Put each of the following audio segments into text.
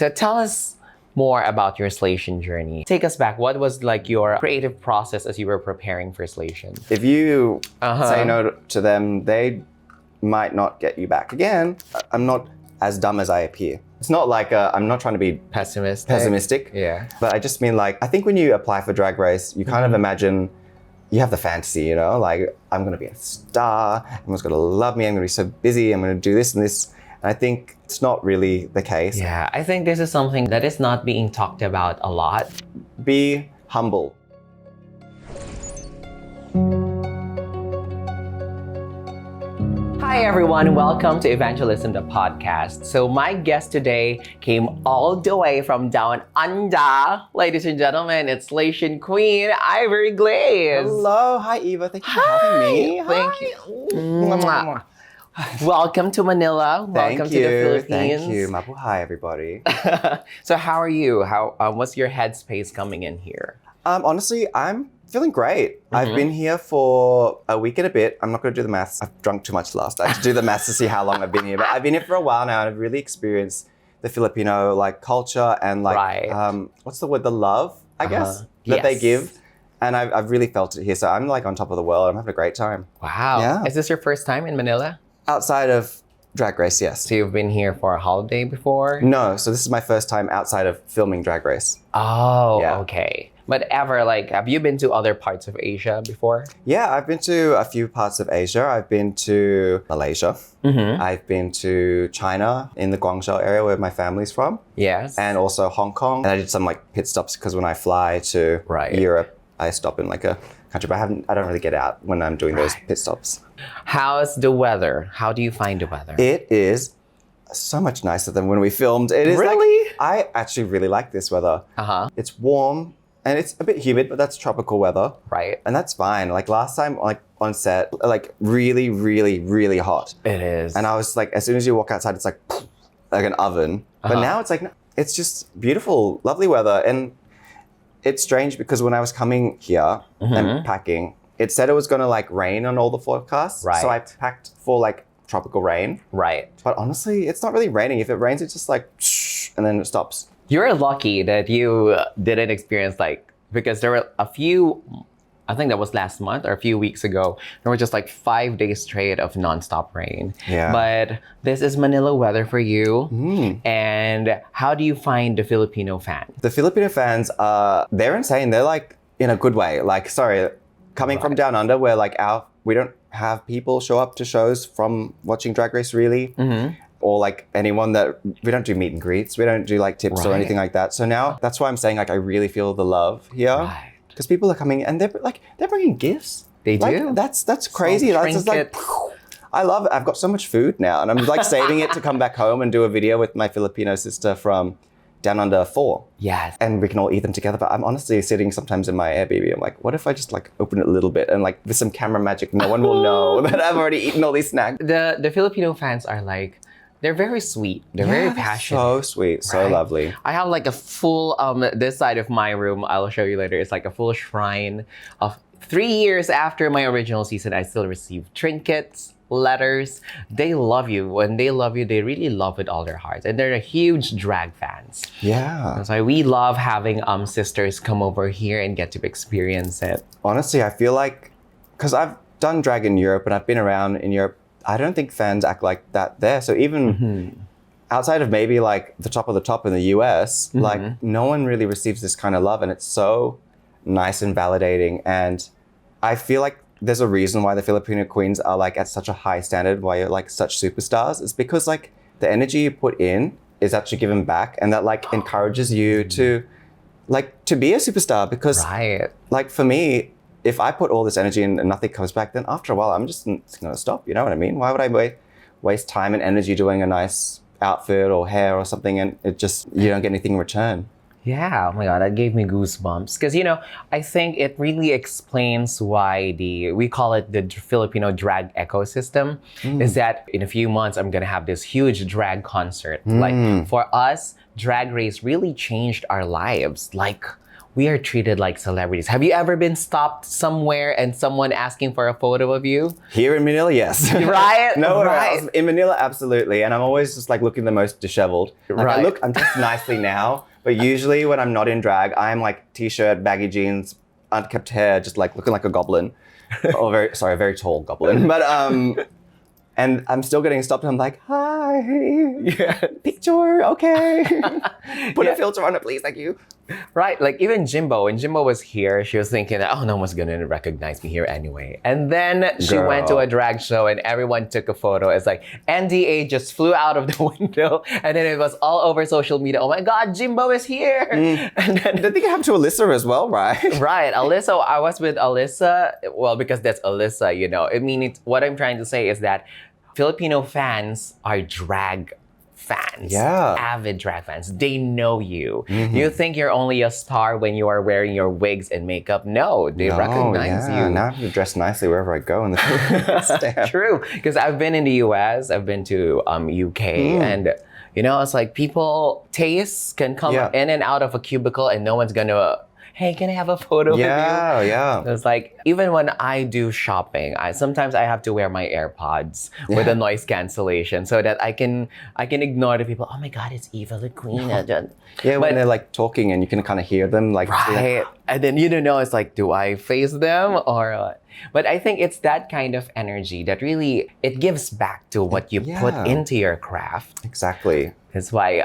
So tell us more about your Slaysian journey. Take us back. What was like your creative process as you were preparing for Slaysian? If you say no to them, they might not get you back again. I'm not as dumb as I appear. It's not like I'm not trying to be pessimistic. Yeah. But I just mean like, I think when you apply for Drag Race, you kind of imagine, you have the fantasy, you know, like I'm gonna be a star, everyone's gonna love me, I'm gonna be so busy, I'm gonna do this and this. And I think it's not really the case. Yeah, I think this is something that is not being talked about a lot. Be humble. Hi everyone, welcome to Evangelism, the podcast. So my guest today came all the way from down under. Ladies and gentlemen, it's Slaysian Queen, Ivory Glaze. Hello, hi Eva, thank you for having me. Thank you. Mwah. Welcome to Manila. Welcome to the Philippines. Thank you. Mabuhay, everybody. So how are you? What's your headspace coming in here? Honestly, I'm feeling great. I've been here for a week and a bit. I'm not going to do the maths. I've drunk too much last. I have to do the maths to see how long I've been here. But I've been here for a while now, and I've really experienced the Filipino like culture and like what's the word? The love, I guess, that they give. And I've really felt it here. So I'm like on top of the world. I'm having a great time. Wow. Yeah. Is this your first time in Manila? Outside of Drag Race, yes. So you've been here for a holiday before? No. So this is my first time outside of filming Drag Race. Oh, okay. But ever, like, have you been to other parts of Asia before? Yeah, I've been to a few parts of Asia. I've been to Malaysia. I've been to China in the Guangzhou area where my family's from. Yes. And also Hong Kong. And I did some like pit stops because when I fly to Europe, I stop in like a country, but I don't really get out when I'm doing those pit stops. How's the weather? How do you find the weather? It is so much nicer than when we filmed. It is really? Like, I actually really like this weather. It's warm. And it's a bit humid, but that's tropical weather. Right. And that's fine. Like last time, like on set, like really, really, really hot. It is. And I was like, as soon as you walk outside, it's like an oven. But now it's like, it's just beautiful, lovely weather. And it's strange because when I was coming here and packing, it said it was gonna like rain on all the forecasts. Right. So I packed for like tropical rain. Right. But honestly, it's not really raining. If it rains, it's just like, and then it stops. You're lucky that you didn't experience like, because there were a few, I think that was last month or a few weeks ago, there were just like 5 days straight of nonstop rain. Yeah. But this is Manila weather for you. And how do you find the Filipino fans? The Filipino fans they're insane. They're like, in a good way. Like, sorry, coming from down under where like we don't have people show up to shows from watching Drag Race really. Or like anyone that, we don't do meet and greets. We don't do like tips or anything like that. So now that's why I'm saying like, I really feel the love here. Because people are coming and they're bringing gifts. They like, do. That's crazy. That's just like, I love it. I've got so much food now and I'm like saving it to come back home and do a video with my Filipino sister from Down Under 4. Yes. And we can all eat them together. But I'm honestly sitting sometimes in my Airbnb. I'm like, what if I just like open it a little bit and like with some camera magic, no one will know that I've already eaten all these snacks. The Filipino fans are like, they're very sweet. They're very passionate. So sweet, so lovely. I have like a full, this side of my room, I'll show you later, it's like a full shrine of 3 years after my original season, I still receive trinkets, letters. They love you. When they love you, they really love with all their hearts. And they're huge drag fans. Yeah. That's why we love having sisters come over here and get to experience it. Honestly, I feel like, because I've done drag in Europe and I've been around in Europe, I don't think fans act like that there. So even outside of maybe like the top of the top in the US, like no one really receives this kind of love and it's so nice and validating. And I feel like there's a reason why the Filipino queens are like at such a high standard, why you're like such superstars. It's because like the energy you put in is actually given back and that like encourages you to be a superstar because like for me, if I put all this energy in and nothing comes back, then after a while, I'm just going to stop. You know what I mean? Why would I waste time and energy doing a nice outfit or hair or something and it just, you don't get anything in return? Yeah, oh my God, that gave me goosebumps. Because, you know, I think it really explains why we call it the Filipino drag ecosystem, is that in a few months, I'm going to have this huge drag concert. Like for us, Drag Race really changed our lives. Like, we are treated like celebrities. Have you ever been stopped somewhere and someone asking for a photo of you? Here in Manila, yes. Right? Nowhere Right. else. In Manila, absolutely. And I'm always just like looking the most disheveled. Like Right. I'm dressed nicely now, but usually when I'm not in drag, I'm like t-shirt, baggy jeans, unkempt hair, just like looking like a goblin. Or a very tall goblin. But and I'm still getting stopped and I'm like, hi, Yeah. picture, okay. Put Yeah. a filter on it, please, thank you. Right, like even Jimbo, when Jimbo was here, she was thinking that, oh, no one's gonna recognize me here anyway. And then she went to a drag show and everyone took a photo. It's like NDA just flew out of the window and then it was all over social media. Oh my God, Jimbo is here. And then, I think it happened to Alyssa as well, right? right, Alyssa, I was with Alyssa, well, because that's Alyssa, you know. I mean, what I'm trying to say is that Filipino fans are drag fans, Yeah. avid drag fans. They know you. You think you're only a star when you are wearing your wigs and makeup. No, they recognize you. Now I have to dress nicely wherever I go in the Philippines. Damn. True, because I've been in the US, I've been to UK, and you know, it's like people tastes can come Yeah. in and out of a cubicle, and no one's gonna. Hey, can I have a photo with you? Yeah. It's like, even when I do shopping, sometimes I have to wear my AirPods with a noise cancellation so that I can ignore the people. Oh my God, it's Eva the Queen. Yeah, when But- they're like talking and you can kind of hear them like Right. And then you don't know, it's like, do I face them or what? But I think it's that kind of energy that really, it gives back to what you put Yeah. into your craft. Exactly. That's why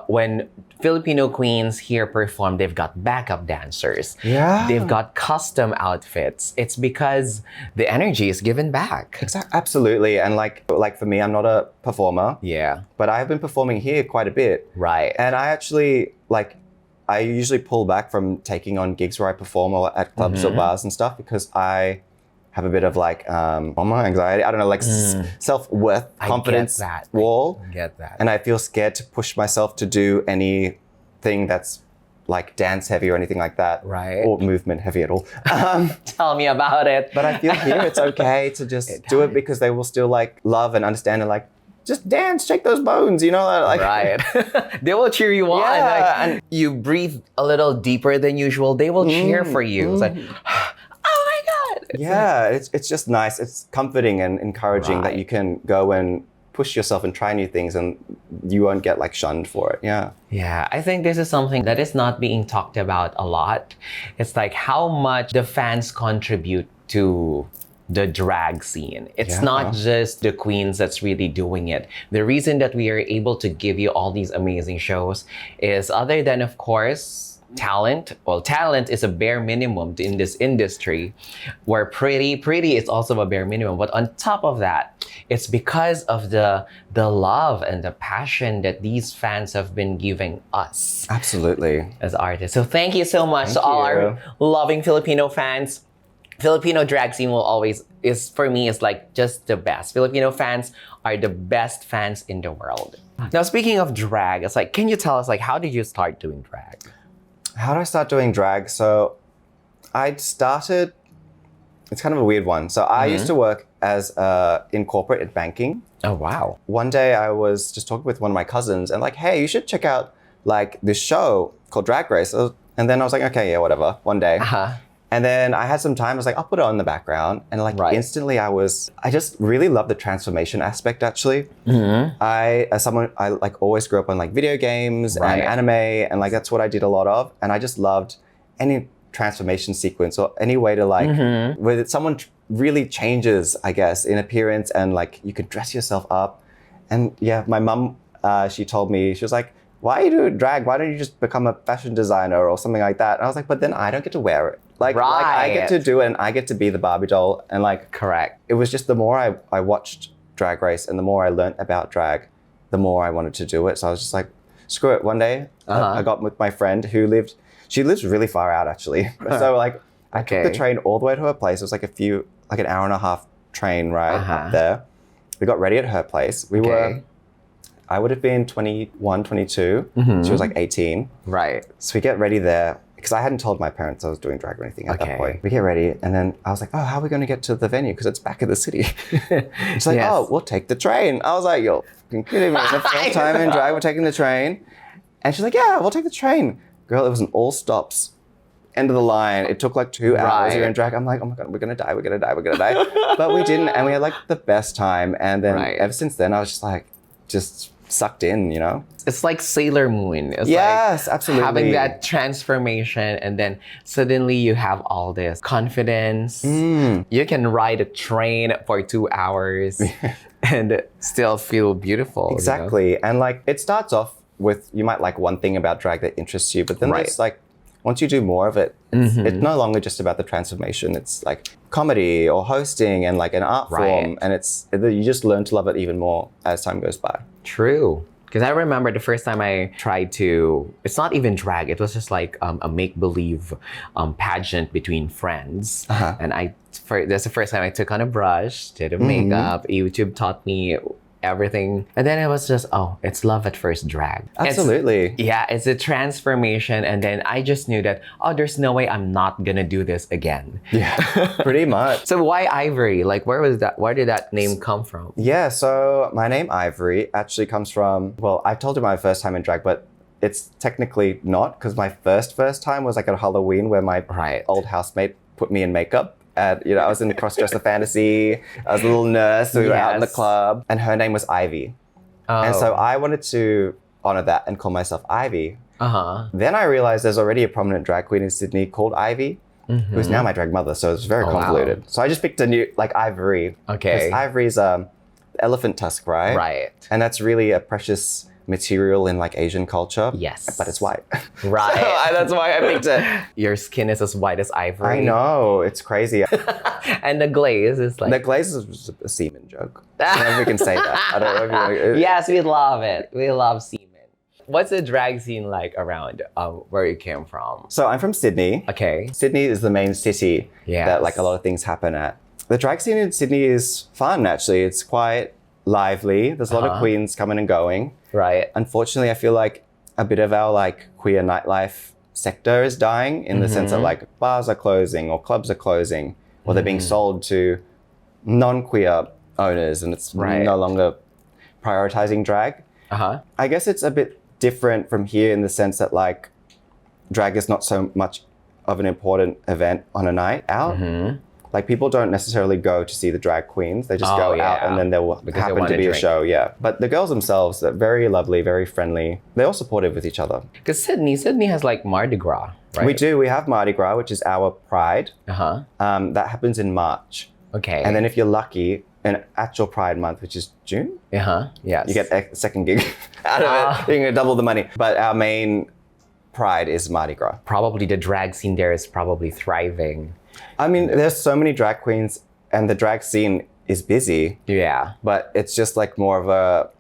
when Filipino queens here perform, they've got backup dancers. Yeah. They've got custom outfits. It's because the energy is given back. Absolutely. And like for me, I'm not a performer, Yeah. but I've been performing here quite a bit. Right. And I actually I usually pull back from taking on gigs where I perform or at clubs or bars and stuff because I have a bit of like anxiety. I don't know, like self-worth, confidence wall. I get that. And I feel scared to push myself to do anything that's like dance heavy or anything like that. Right. Or movement heavy at all. Tell me about it. But I feel here it's okay to just do it because they will still like love and understand and like, just dance, shake those bones, you know? Like, Right. They will cheer you on. Yeah, Like, and- you breathe a little deeper than usual. They will cheer for you. It's like, oh my God. Yeah, it's just nice. It's comforting and encouraging that Right. you can go and push yourself and try new things and you won't get like shunned for it. Yeah. Yeah, I think this is something that is not being talked about a lot. It's like how much the fans contribute to the drag scene. It's Yeah. not just the queens that's really doing it. The reason that we are able to give you all these amazing shows is other than, of course, talent. Well, talent is a bare minimum in this industry, where pretty is also a bare minimum. But on top of that, it's because of the love and the passion that these fans have been giving us Absolutely. as artists. So thank you so much Thank to all you. our loving Filipino fans. Filipino drag scene will always is for me is like just the best. Filipino fans are the best fans in the world. Now, speaking of drag, it's like, can you tell us like how did you start doing drag? How did I start doing drag? So I started, it's kind of a weird one. So I used to work as in corporate in banking. Oh wow. One day I was just talking with one of my cousins and like, hey, you should check out like this show called Drag Race. And then I was like, okay, yeah, whatever, one day. Uh-huh. And then I had some time, I was like, I'll put it on in the background. And like Right. instantly I just really love the transformation aspect actually. As someone, I like always grew up on like video games Right. and anime and like that's what I did a lot of. And I just loved any transformation sequence or any way to like, where someone really changes, I guess, in appearance and like you could dress yourself up. And yeah, my mum, she told me, she was like, why are you doing drag? Why don't you just become a fashion designer or something like that? And I was like, but then I don't get to wear it. Like I get to do it and I get to be the Barbie doll. And like, Correct. it was just the more I watched Drag Race and the more I learned about drag, the more I wanted to do it. So I was just like, screw it. One day I got with my friend who she lives really far out actually. So like I took the train all the way to her place. It was like an hour and a half train ride up there. We got ready at her place. I would have been 21, 22. She was like 18. Right. So we get ready there because I hadn't told my parents I was doing drag or anything at that point. We get ready and then I was like, oh, how are we going to get to the venue? Because it's back in the city. She's like, oh, we'll take the train. I was like, you're fucking kidding me. The first time in drag, we're taking the train. And she's like, yeah, we'll take the train. Girl, it was an all stops end of the line. It took like 2 hours. Right. We were in drag. I'm like, oh my God, we're going to die. But we didn't. And we had like the best time. And then ever since then, I was just like, just sucked in, you know? It's like Sailor Moon. It's Yes, like absolutely. having that transformation, and then suddenly you have all this confidence. You can ride a train for 2 hours and still feel beautiful. Exactly. You know? And like it starts off with, you might like one thing about drag that interests you, but then there's like, once you do more of it, it's no longer just about the transformation. It's like comedy or hosting and like an art form. And you just learn to love it even more as time goes by. True. Because I remember the first time I tried to, it's not even drag, it was just like a make-believe pageant between friends. And that's the first time I took on a brush, did a makeup, YouTube taught me everything. And then it was just, it's love at first drag. Absolutely. It's a transformation. And then I just knew that, there's no way I'm not gonna do this again. Yeah, pretty much. So why Ivory? Like, where did that name come from? Yeah, so my name Ivory actually comes from, well, I told you my first time in drag, but it's technically not, because my first time was like at Halloween where my old housemate put me in makeup. And, I was in the cross-dresser fantasy. I was a little nurse. So we were out in the club. And her name was Ivy. And so I wanted to honor that and call myself Ivy. Then I realized there's already a prominent drag queen in Sydney called Ivy, who's now my drag mother. So it's very convoluted. Wow. So I just picked a new, like Ivory. Okay. Because Ivory's elephant tusk, right? Right. And that's really a precious material in like Asian culture. Yes. But it's white. Right. So that's why I picked it. Your skin is as white as ivory. I know. It's crazy. And the glaze is like... The glaze is a semen joke. I don't know if we can say that. I don't know if you Yes, we love it. We love semen. What's the drag scene like around where you came from? So I'm from Sydney. Okay. Sydney is the main city that like a lot of things happen at. The drag scene in Sydney is fun, actually. It's quite lively. There's a lot of queens coming and going. Right. Unfortunately, I feel like a bit of our like queer nightlife sector is dying in the sense that like bars are closing or clubs are closing or they're being sold to non-queer owners and it's no longer prioritizing drag. I guess it's a bit different from here in the sense that like drag is not so much of an important event on a night out. Like people don't necessarily go to see the drag queens. They just go out and then there will happen to be a show. Yeah. But the girls themselves are very lovely, very friendly. They're all supportive with each other. Because Sydney has like Mardi Gras, right? We do. We have Mardi Gras, which is our pride. That happens in March. Okay. And then if you're lucky, an actual Pride month, which is June. Yes. You get a second gig out of it. You can double the money. But our main pride is Mardi Gras. Probably the drag scene there is probably thriving. I mean, there's so many drag queens and the drag scene is busy. Yeah. But it's just like more of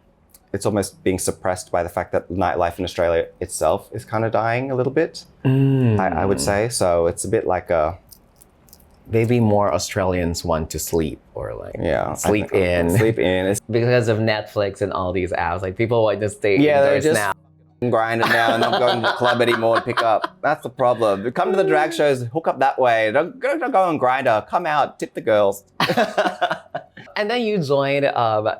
it's almost being suppressed by the fact that nightlife in Australia itself is kind of dying a little bit, I would say. So it's a bit like maybe more Australians want to sleep or like sleep in. Sleep in. It's because of Netflix and all these apps. Like people want to stay indoors now. Grinding now and not going to the club anymore to pick up. That's the problem. Come to the drag shows, hook up that way. Don't go on Grindr. Come out, tip the girls. And then you joined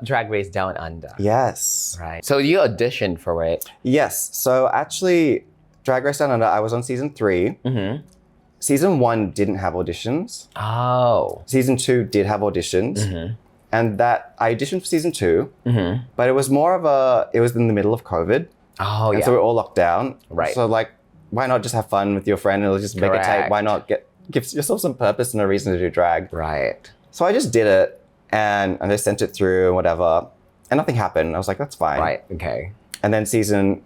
Drag Race Down Under. Yes. Right. So you auditioned for it. Yes. So actually, Drag Race Down Under, I was on season 3. Season 1 didn't have auditions. Oh. Season 2 did have auditions. And that I auditioned for season 2. But it was more of it was in the middle of COVID. Oh, and so we're all locked down. Right. So like, why not just have fun with your friend and just make a tape? Why not give yourself some purpose and a reason to do drag? Right. So I just did it and I sent it through and whatever. And nothing happened. I was like, that's fine. Right. Okay. And then season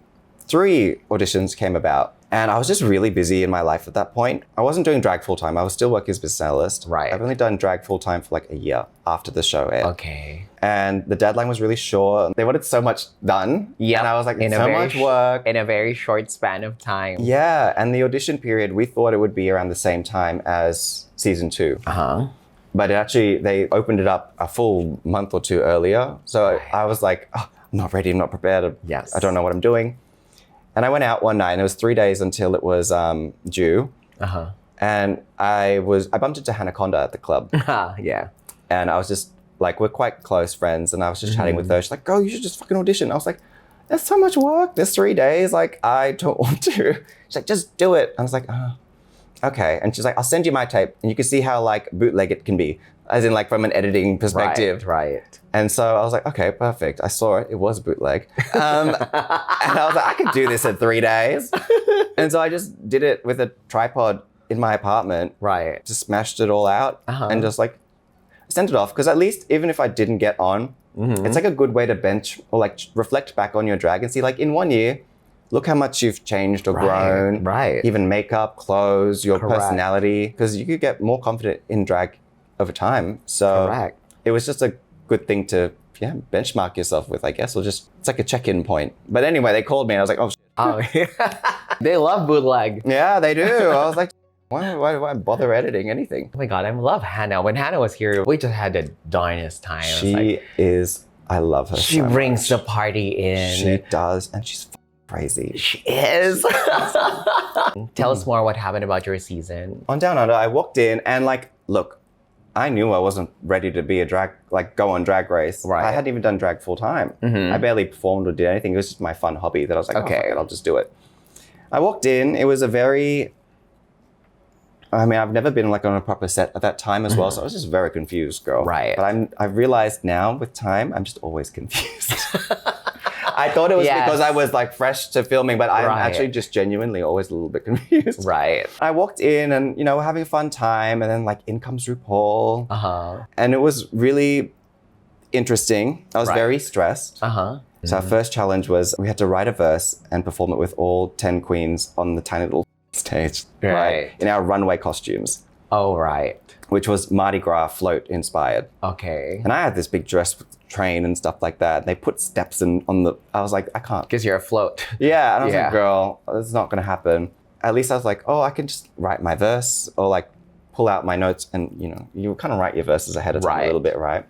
3 auditions came about. And I was just really busy in my life at that point. I wasn't doing drag full time. I was still working as a business analyst. Right. I've only done drag full time for like a year after the show aired. Okay. And the deadline was really short. They wanted so much done. Yeah. And I was like, it's so much work. In a very short span of time. Yeah. And the audition period, we thought it would be around the same time as season 2. But they opened it up a full month or 2 earlier. So I was like, I'm not ready. I'm not prepared. Yes. I don't know what I'm doing. And I went out one night and it was 3 days until it was due. And I bumped into Hanaconda at the club. Yeah. And I was just like, we're quite close friends. And I was just chatting with her. She's like, girl, you should just fucking audition. I was like, there's so much work. There's 3 days. Like, I don't want to. She's like, just do it. I was like, okay. And she's like, I'll send you my tape. And you can see how like bootleg it can be, as in like from an editing perspective. Right. And so I was like, okay, perfect. I saw it. It was bootleg. And I was like, I could do this in 3 days. And so I just did it with a tripod in my apartment. Right. Just smashed it all out and just like sent it off. Because at least even if I didn't get on, it's like a good way to bench or like reflect back on your drag and see like in 1 year, look how much you've changed or grown. Right. Even makeup, clothes, your Correct. personality. Because you could get more confident in drag over time. So Correct. it was just a good thing to benchmark yourself with, I guess, or just it's like a check-in point. But anyway, they called me and I was like, oh, shit. Oh, they love bootleg. Yeah, they do. I was like, why do I bother editing anything? Oh my God, I love Hannah. When Hannah was here, we just had the darnest time. It was She like, is, I love her she so brings much. the party in. She does, and she's crazy. She is. Tell us more what happened about your season. On Down Under, I walked in and like, look, I knew I wasn't ready to be a drag, like go on Drag Race. Right. I hadn't even done drag full time. I barely performed or did anything. It was just my fun hobby that I was like, okay, fuck it, I'll just do it. I walked in. It was a very, I mean, I've never been like on a proper set at that time as well. So I was just very confused, girl. Right. But I've realized now with time, I'm just always confused. I thought it was Yes. because I was like fresh to filming, but I'm Right. actually just genuinely always a little bit confused. Right. I walked in and, you know, we're having a fun time. And then like in comes RuPaul. And it was really interesting. I was Right. very stressed. So our first challenge was we had to write a verse and perform it with all 10 queens on the tiny little stage. Right. In our runway costumes, Oh, right. which was Mardi Gras float inspired. Okay. And I had this big dress with train and stuff like that. They put steps in on the, I was like, I can't. Because you're afloat. Yeah, and I was Yeah. like, girl, this is not gonna happen. At least I was like, oh, I can just write my verse or like pull out my notes and, you know, you kind of write your verses ahead of time Right. a little bit, right?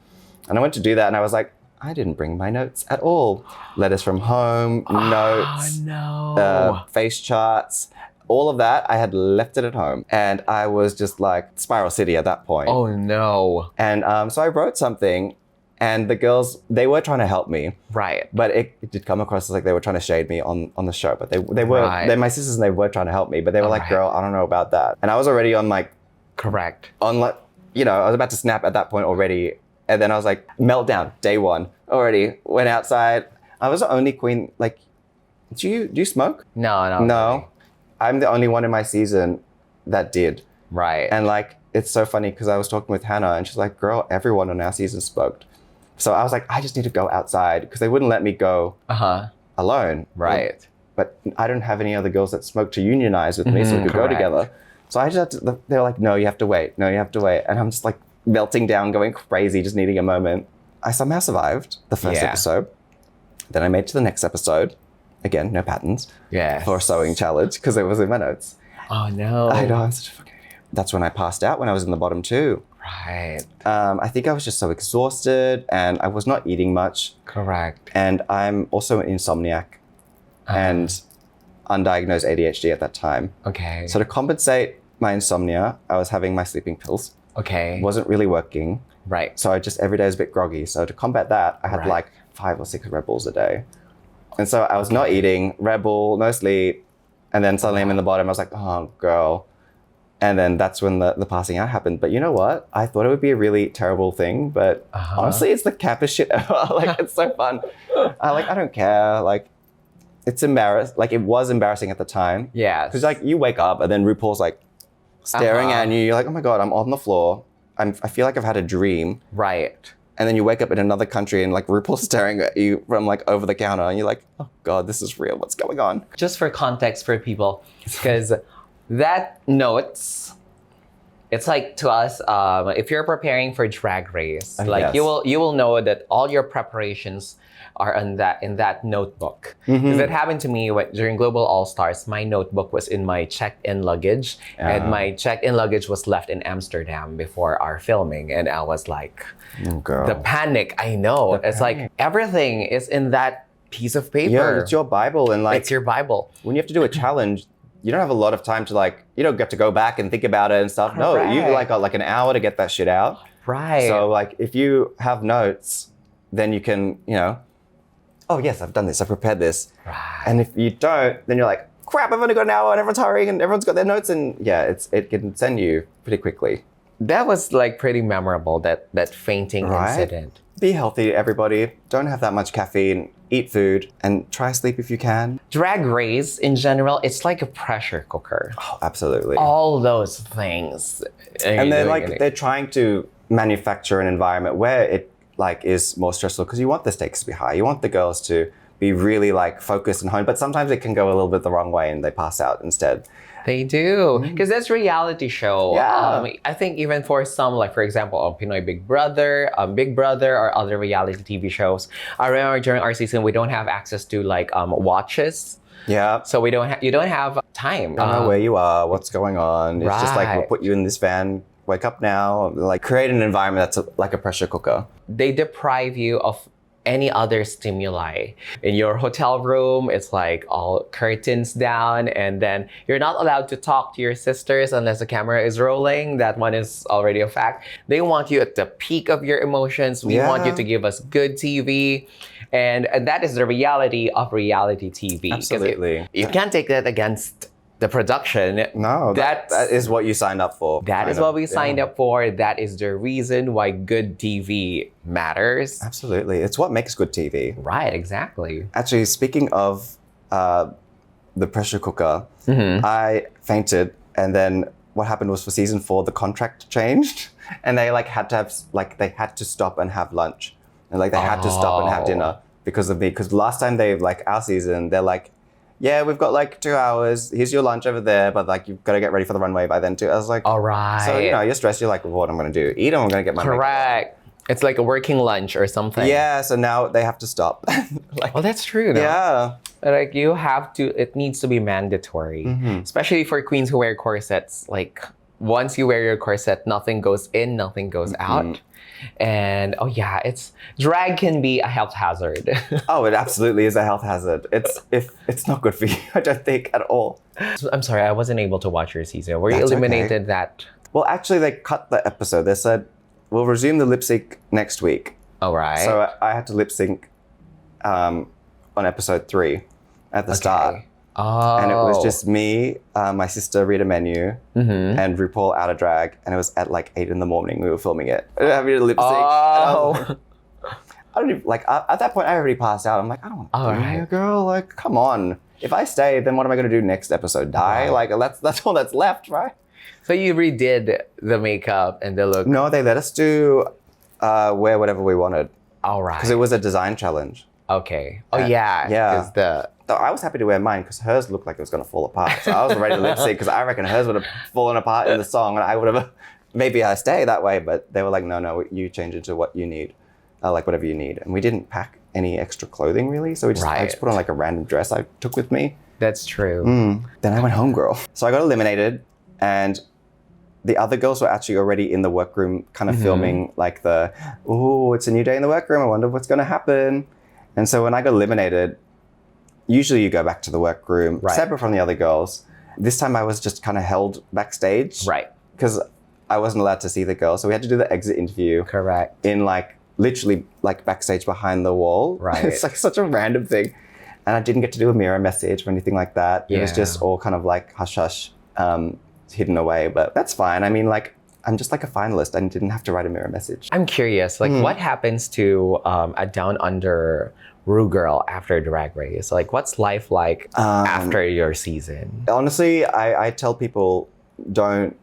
And I went to do that and I was like, I didn't bring my notes at all. Letters from home, notes, Oh, no. face charts, all of that. I had left it at home and I was just like Spiral City at that point. Oh, no. And so I wrote something and the girls, they were trying to help me. Right. But it did come across as like they were trying to shade me on the show. But they were, Right. they're my sisters and they were trying to help me. But they were like, Alright. girl, I don't know about that. And I was already on like, Correct. you know, I was about to snap at that point already. And then I was like, meltdown, day one already. Went outside. I was the only queen, like, do you smoke? No. No. I'm the only one in my season that did. Right. And like, it's so funny because I was talking with Hannah and she's like, girl, everyone on our season smoked. So I was like, I just need to go outside because they wouldn't let me go alone. Right. But I don't have any other girls that smoke to unionize with me so we could go correct. together. So I just had to, they were like, no, you have to wait. No, you have to wait. And I'm just like melting down, going crazy, just needing a moment. I somehow survived the first Yeah. episode. Then I made it to the next episode. Again, no patterns. Yes. For a sewing challenge because it was in my notes. Oh, no. I know, I'm such a fucking idiot. That's when I passed out when I was in the bottom two. Right. I think I was just so exhausted and I was not eating much. Correct. And I'm also an insomniac and undiagnosed ADHD at that time. Okay. So to compensate my insomnia, I was having my sleeping pills. Okay. It wasn't really working. Right. So I just every day was a bit groggy. So to combat that, I had Right. like 5 or 6 Red Bulls a day. And so I was not eating, Red Bull, no sleep. And then suddenly I'm in the bottom. I was like, oh, girl. And then that's when the passing out happened. But you know what? I thought it would be a really terrible thing. But honestly, it's the campest shit ever. Like, it's so fun. I don't care. Like, it's embarrassing. Like, it was embarrassing at the time. Yes. Because, like, you wake up and then RuPaul's, like, staring at you. You're like, oh, my God, I'm on the floor. I feel like I've had a dream. Right. And then you wake up in another country and, like, RuPaul's staring at you from, like, over the counter. And you're like, oh, God, this is real. What's going on? Just for context for people, because that notes, it's like to us, if you're preparing for Drag Race, like yes. you will know that all your preparations are in that notebook. Because it happened to me during Global All Stars. My notebook was in my checked-in luggage, and my checked-in luggage was left in Amsterdam before our filming, and I was like, Oh, girl. the panic. I know. It's like everything is in that piece of paper. Yeah, it's your Bible. And, like, It's your Bible. when you have to do a challenge, you don't have a lot of time to, like, you don't get to go back and think about it and stuff. No, you Correct. like got like an hour to get that shit out. Right. So, like, if you have notes, then you can, you know, oh yes, I've done this, I've prepared this. Right. And if you don't, then you're like, crap, I've only got an hour and everyone's hurrying and everyone's got their notes and yeah, it can send you pretty quickly. That was like pretty memorable, that fainting incident. Be healthy, everybody. Don't have that much caffeine. Eat food and try sleep if you can. Drag Race in general, it's like a pressure cooker. Oh, absolutely. All those things. And they're trying to manufacture an environment where it like is more stressful because you want the stakes to be high. You want the girls to be really like focused and honed, but sometimes it can go a little bit the wrong way and they pass out instead. They do, because that's reality show. Yeah. I think even for some, like for example, Pinoy Big Brother, or other reality TV shows. I remember during our season, we don't have access to like watches. Yeah. So you don't have time. I don't know where you are, what's going on. It's just like, we'll put you in this van, wake up now, like create an environment that's like a pressure cooker. They deprive you of any other stimuli. In your hotel room, it's like all curtains down, and then you're not allowed to talk to your sisters unless the camera is rolling. That one is already a fact. They want you at the peak of your emotions. We want you to give us good TV. And that is the reality of reality TV. Absolutely. You can't take that against the production. No, that is what you signed up for. That is what we signed up for. That is the reason why good TV matters. Absolutely. It's what makes good TV. Right, exactly. Actually, speaking of the pressure cooker, I fainted, and then what happened was for season 4, the contract changed, and they had to stop and have lunch, and they had to stop and have dinner because of me. Because last time our season, they're like, yeah, we've got 2 hours. Here's your lunch over there, but you've got to get ready for the runway by then too. I was like, all right. So you're stressed. You're like, well, what am I going to do? Eat, or I'm going to get my correct. It's like a working lunch or something. Yeah. So now they have to stop. Well, that's true. Though. Yeah. You have to. It needs to be mandatory, especially for queens who wear corsets. Once you wear your corset, nothing goes in, nothing goes out. And drag can be a health hazard. Oh, it absolutely is a health hazard. It's not good for you, I don't think, at all. I'm sorry, I wasn't able to watch your season. Were you eliminated that? Well, actually, they cut the episode. They said, we'll resume the lip sync next week. All right. So I had to lip sync on episode 3 at the start. Oh. And it was just me, my sister Rita Menu, and RuPaul out of drag, and it was at 8 in the morning we were filming it. Having to lip sync. Oh. I don't even, at that point I already passed out. I'm like, I don't want to be here, girl. Come on. If I stay, then what am I going to do next episode? Die? Right. That's all that's left, right? So you redid the makeup and the look? No, they let us do wear whatever we wanted. All right. Because it was a design challenge. Okay. Oh, yeah. Yeah. I was happy to wear mine because hers looked like it was going to fall apart. So I was ready to lip sync because I reckon hers would have fallen apart in the song, and I would have, maybe I stay that way, but they were like, no, you change it to what you need, whatever you need. And we didn't pack any extra clothing really, so I just put on a random dress I took with me. That's true. Then I went home, girl. So I got eliminated, and the other girls were actually already in the workroom kind of filming it's a new day in the workroom, I wonder what's going to happen. And so when I got eliminated, usually you go back to the workroom, separate from the other girls. This time I was just kind of held backstage. Right. Because I wasn't allowed to see the girls. So we had to do the exit interview. Correct. In literally backstage behind the wall. Right. It's such a random thing. And I didn't get to do a mirror message or anything like that. Yeah. It was just all kind of hush hush, hidden away. But that's fine. I mean, I'm just a finalist. I didn't have to write a mirror message. I'm curious, what happens to a down under Ru girl after Drag Race? What's life like after your season? Honestly, I tell people, don't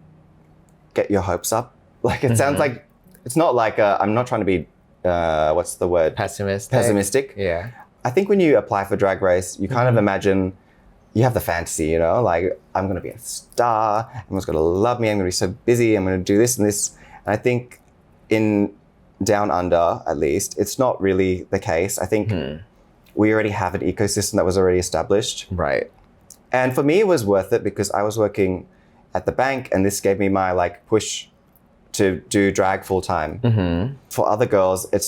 get your hopes up. It sounds like, it's not I'm not trying to be, what's the word? Pessimistic. Yeah. I think when you apply for Drag Race, you kind of imagine, you have the fantasy, I'm going to be a star, everyone's going to love me, I'm going to be so busy, I'm going to do this and this. And I think in Down Under, at least, it's not really the case. I think we already have an ecosystem that was already established. Right. And for me, it was worth it because I was working at the bank, and this gave me my push to do drag full time. For other girls, they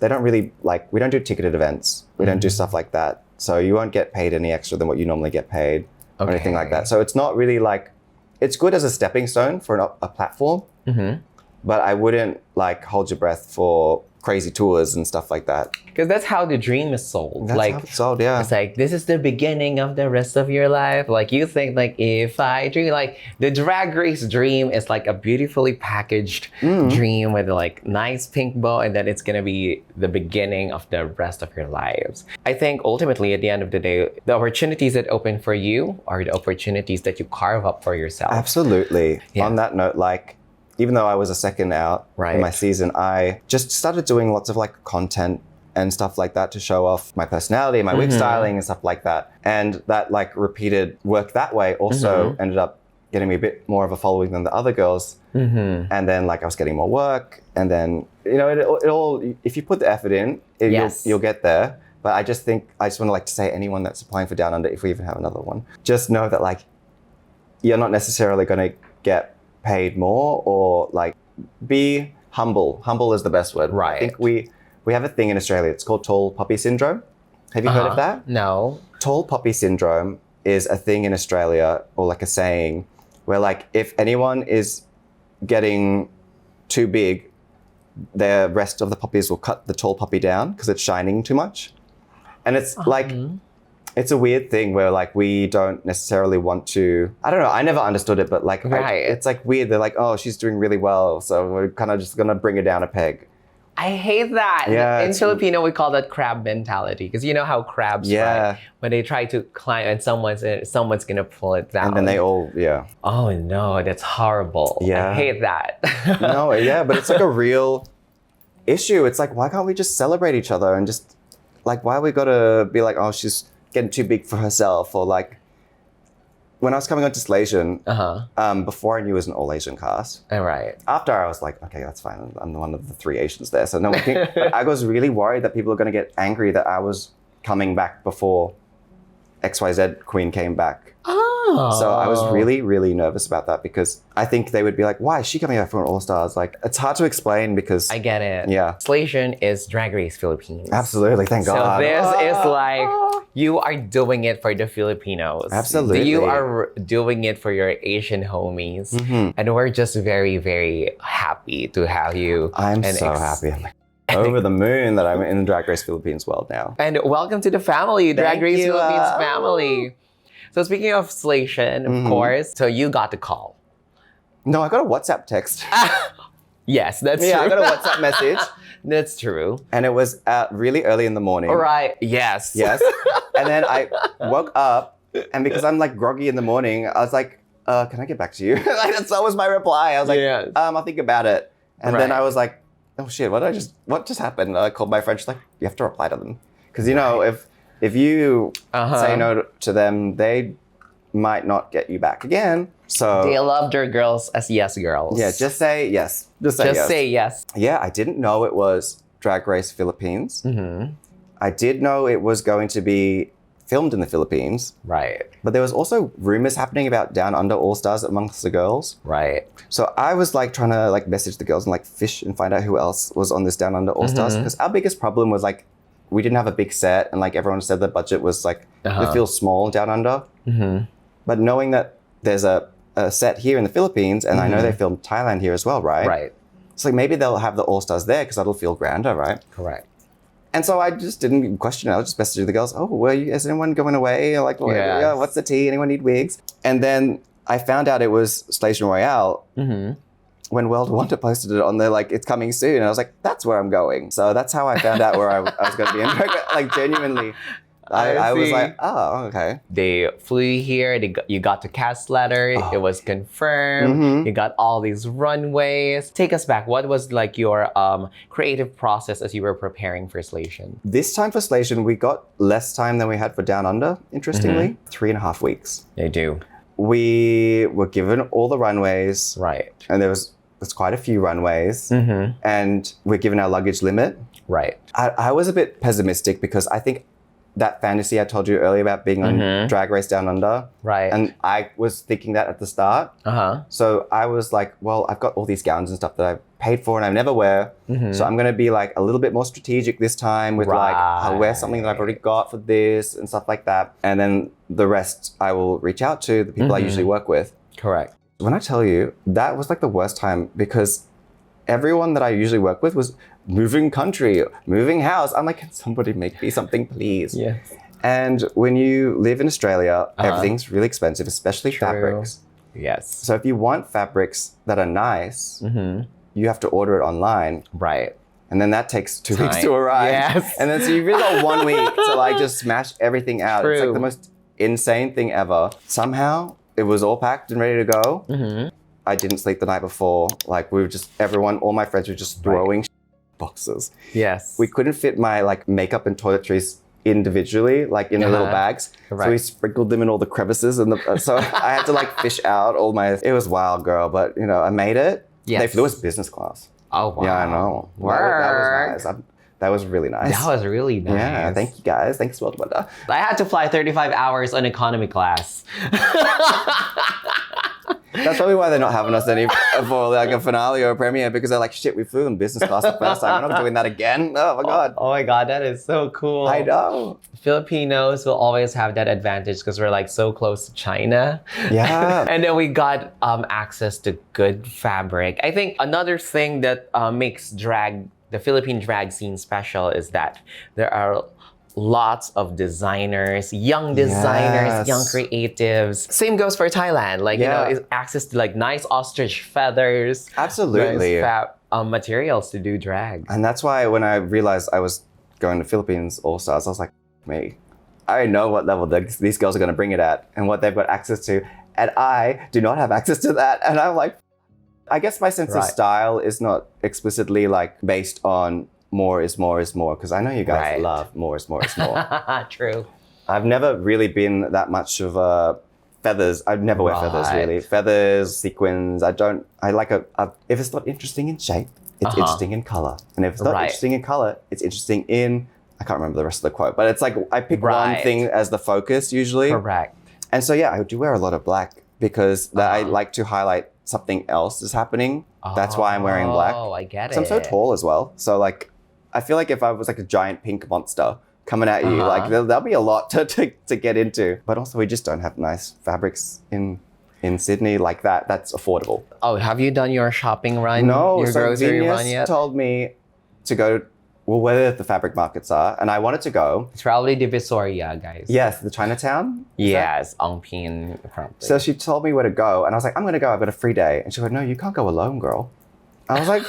don't really we don't do ticketed events. We don't do stuff like that. So you won't get paid any extra than what you normally get paid or anything like that. So it's not really it's good as a stepping stone for a platform. But I wouldn't hold your breath for crazy tours and stuff like that. Because that's how the dream is sold. That's how it's sold, yeah. It's like, this is the beginning of the rest of your life. Like, you think, like, if I dream, like, the Drag Race dream is like a beautifully packaged dream with, like, nice pink bow, and then it's gonna be the beginning of the rest of your lives. I think ultimately, at the end of the day, the opportunities that open for you are the opportunities that you carve up for yourself. Absolutely. Yeah. On that note, like, even though I was a second out in my season, I just started doing lots of like content and stuff like that to show off my personality, my wig styling and stuff like that. And that like repeated work that way also ended up getting me a bit more of a following than the other girls. And then like I was getting more work, and then, you know, it all, if you put the effort in, you'll get there. But I just want to like to say anyone that's applying for Down Under, if we even have another one, just know that like, you're not necessarily going to get paid more, or like be humble. Humble is the best word. Right. I think we have a thing in Australia. It's called tall poppy syndrome. Have you heard of that? No. Tall poppy syndrome is a thing in Australia, or like a saying, where like if anyone is getting too big, the rest of the poppies will cut the tall poppy down because it's shining too much. And it's like, it's a weird thing where like we don't necessarily want to, I don't know, I never understood it, but like it's like weird. They're like, oh, she's doing really well, so we're kind of just gonna bring her down a peg. I hate that. Yeah, in Filipino, we call that crab mentality, because you know how crabs, right? When they try to climb and someone's gonna pull it down. And then they all, Oh no, that's horrible. Yeah. I hate that. No, yeah, but it's like a real issue. It's like, why can't we just celebrate each other, and just like, why we gotta be like, oh, she's getting too big for herself? Or like, when I was coming on to Slaysian, before I knew it was an all Asian cast. All right. After I was like, okay, that's fine. I'm one of the 3 Asians there, so no one can. But I was really worried that people are going to get angry that I was coming back before XYZ Queen came back. Oh. So I was really, really nervous about that, because I think they would be like, why is she coming back for an All Stars? Like, it's hard to explain because I get it. Yeah. Slaysian is Drag Race Philippines. Absolutely, thank God. So this is like, you are doing it for the Filipinos. Absolutely. You are doing it for your Asian homies. And we're just very, very happy to have you. I'm so happy. I'm like over the moon that I'm in the Drag Race Philippines world now. And welcome to the family, Drag Race you. Philippines family. So speaking of Slaysian, of course, so you got the call. No, I got a WhatsApp text. Yes, that's true. Yeah, I got a WhatsApp message. That's true. And it was really early in the morning. All right. Yes. Yes. And then I woke up, and because I'm like groggy in the morning, I was like, can I get back to you? Like, that was my reply. I was like, I'll think about it. And then I was like, oh shit, what just happened? I called my friend. She's like, you have to reply to them. Because, you know, if you say no to them, they might not get you back again. So they love their girls as yes girls. Yeah, just say yes. Just say yes. Yeah, I didn't know it was Drag Race Philippines. I did know it was going to be filmed in the Philippines. Right. But there was also rumors happening about Down Under All Stars amongst the girls. Right. So I was like trying to like message the girls and like fish and find out who else was on this Down Under All Stars, because our biggest problem was like, we didn't have a big set, and like everyone said the budget was like, it feels small Down Under. But knowing that there's a set here in the Philippines, and I know they filmed Thailand here as well, right? Right. So like maybe they'll have the All Stars there, because that'll feel grander, right? Correct. And so I just didn't question it. I was just messaging the girls, oh, is anyone going away? Like, what's the tea? Anyone need wigs? And then I found out it was Slaysian Royale when World Wonder posted it on there, like, it's coming soon. And I was like, that's where I'm going. So that's how I found out where I was going to be in. Like, genuinely, I was like, oh, okay. They flew here. You got the cast letter. It was confirmed. You got all these runways. Take us back. What was like your creative process as you were preparing for Slaysian? This time for Slaysian, we got less time than we had for Down Under, interestingly. 3.5 weeks. They do. We were given all the runways. Right. And there's quite a few runways. And we're given our luggage limit. Right. I was a bit pessimistic, because I think that fantasy I told you earlier about being on Drag Race Down Under. Right. And I was thinking that at the start. So I was like, well, I've got all these gowns and stuff that I've paid for and I never wear. So I'm going to be like a little bit more strategic this time with like, I'll wear something that I've already got for this and stuff like that. And then the rest I will reach out to the people I usually work with. Correct. When I tell you, that was like the worst time, because everyone that I usually work with was moving country, moving house. I'm like, can somebody make me something, please? Yes. And when you live in Australia, everything's really expensive, especially fabrics. Yes. So if you want fabrics that are nice, you have to order it online. Right. And then that takes 2 weeks to arrive. Yes. And then so you really got 1 week to like just smash everything out. True. It's like the most insane thing ever. Somehow it was all packed and ready to go. I didn't sleep the night before. Like we were just, all my friends were just throwing boxes. Yes. We couldn't fit my like makeup and toiletries individually, like in the little bags. So we sprinkled them in all the crevices and so I had to like fish out all my, it was wild, girl, but you know, I made it. Yes. They flew us business class. Oh, wow. Yeah, I know. Work. That was nice. That was really nice. That was really nice. Yeah, thank you guys. Thanks, World Wonder. I had to fly 35 hours on economy class. That's probably why they're not having us any for like a finale or a premiere, because they're like, shit, we flew them business class the first time. We're not doing that again. Oh my God. Oh my God, that is so cool. I know. Filipinos will always have that advantage because we're like so close to China. Yeah. And then we got access to good fabric. I think another thing that makes the Philippine drag scene special is that there are lots of designers, young designers, young creatives. Same goes for Thailand. Like, you know, access to like nice ostrich feathers. Absolutely. Nice materials to do drag. And that's why when I realized I was going to Philippines All-Stars, I was like, me, I know what level these girls are going to bring it at and what they've got access to. And I do not have access to that. And I'm like, I guess my sense of style is not explicitly like based on more is more is more, because I know you guys love more is more is more. True. I've never really been that much of a feathers. I'd never wear feathers really. Feathers, sequins. I like if it's not interesting in shape, it's interesting in color. And if it's not interesting in color, it's interesting in, I can't remember the rest of the quote, but it's like I pick one thing as the focus usually. Correct. And so yeah, I do wear a lot of black because I like to highlight something else is happening. That's why I'm wearing black. Oh, I get it. So I'm so tall as well. So like, I feel like if I was like a giant pink monster coming at you, like there'll be a lot to get into. But also we just don't have nice fabrics in Sydney like that. That's affordable. Oh, have you done your shopping run? No, your so grocery run Viñas yet? told me to go, well, where the fabric markets are, and I wanted to go. It's probably Divisoria, guys. Yes, the Chinatown. Yes, Ongpin. So she told me where to go, and I was like, I'm gonna go. I've got a free day, and she goes, no, you can't go alone, girl. I was like,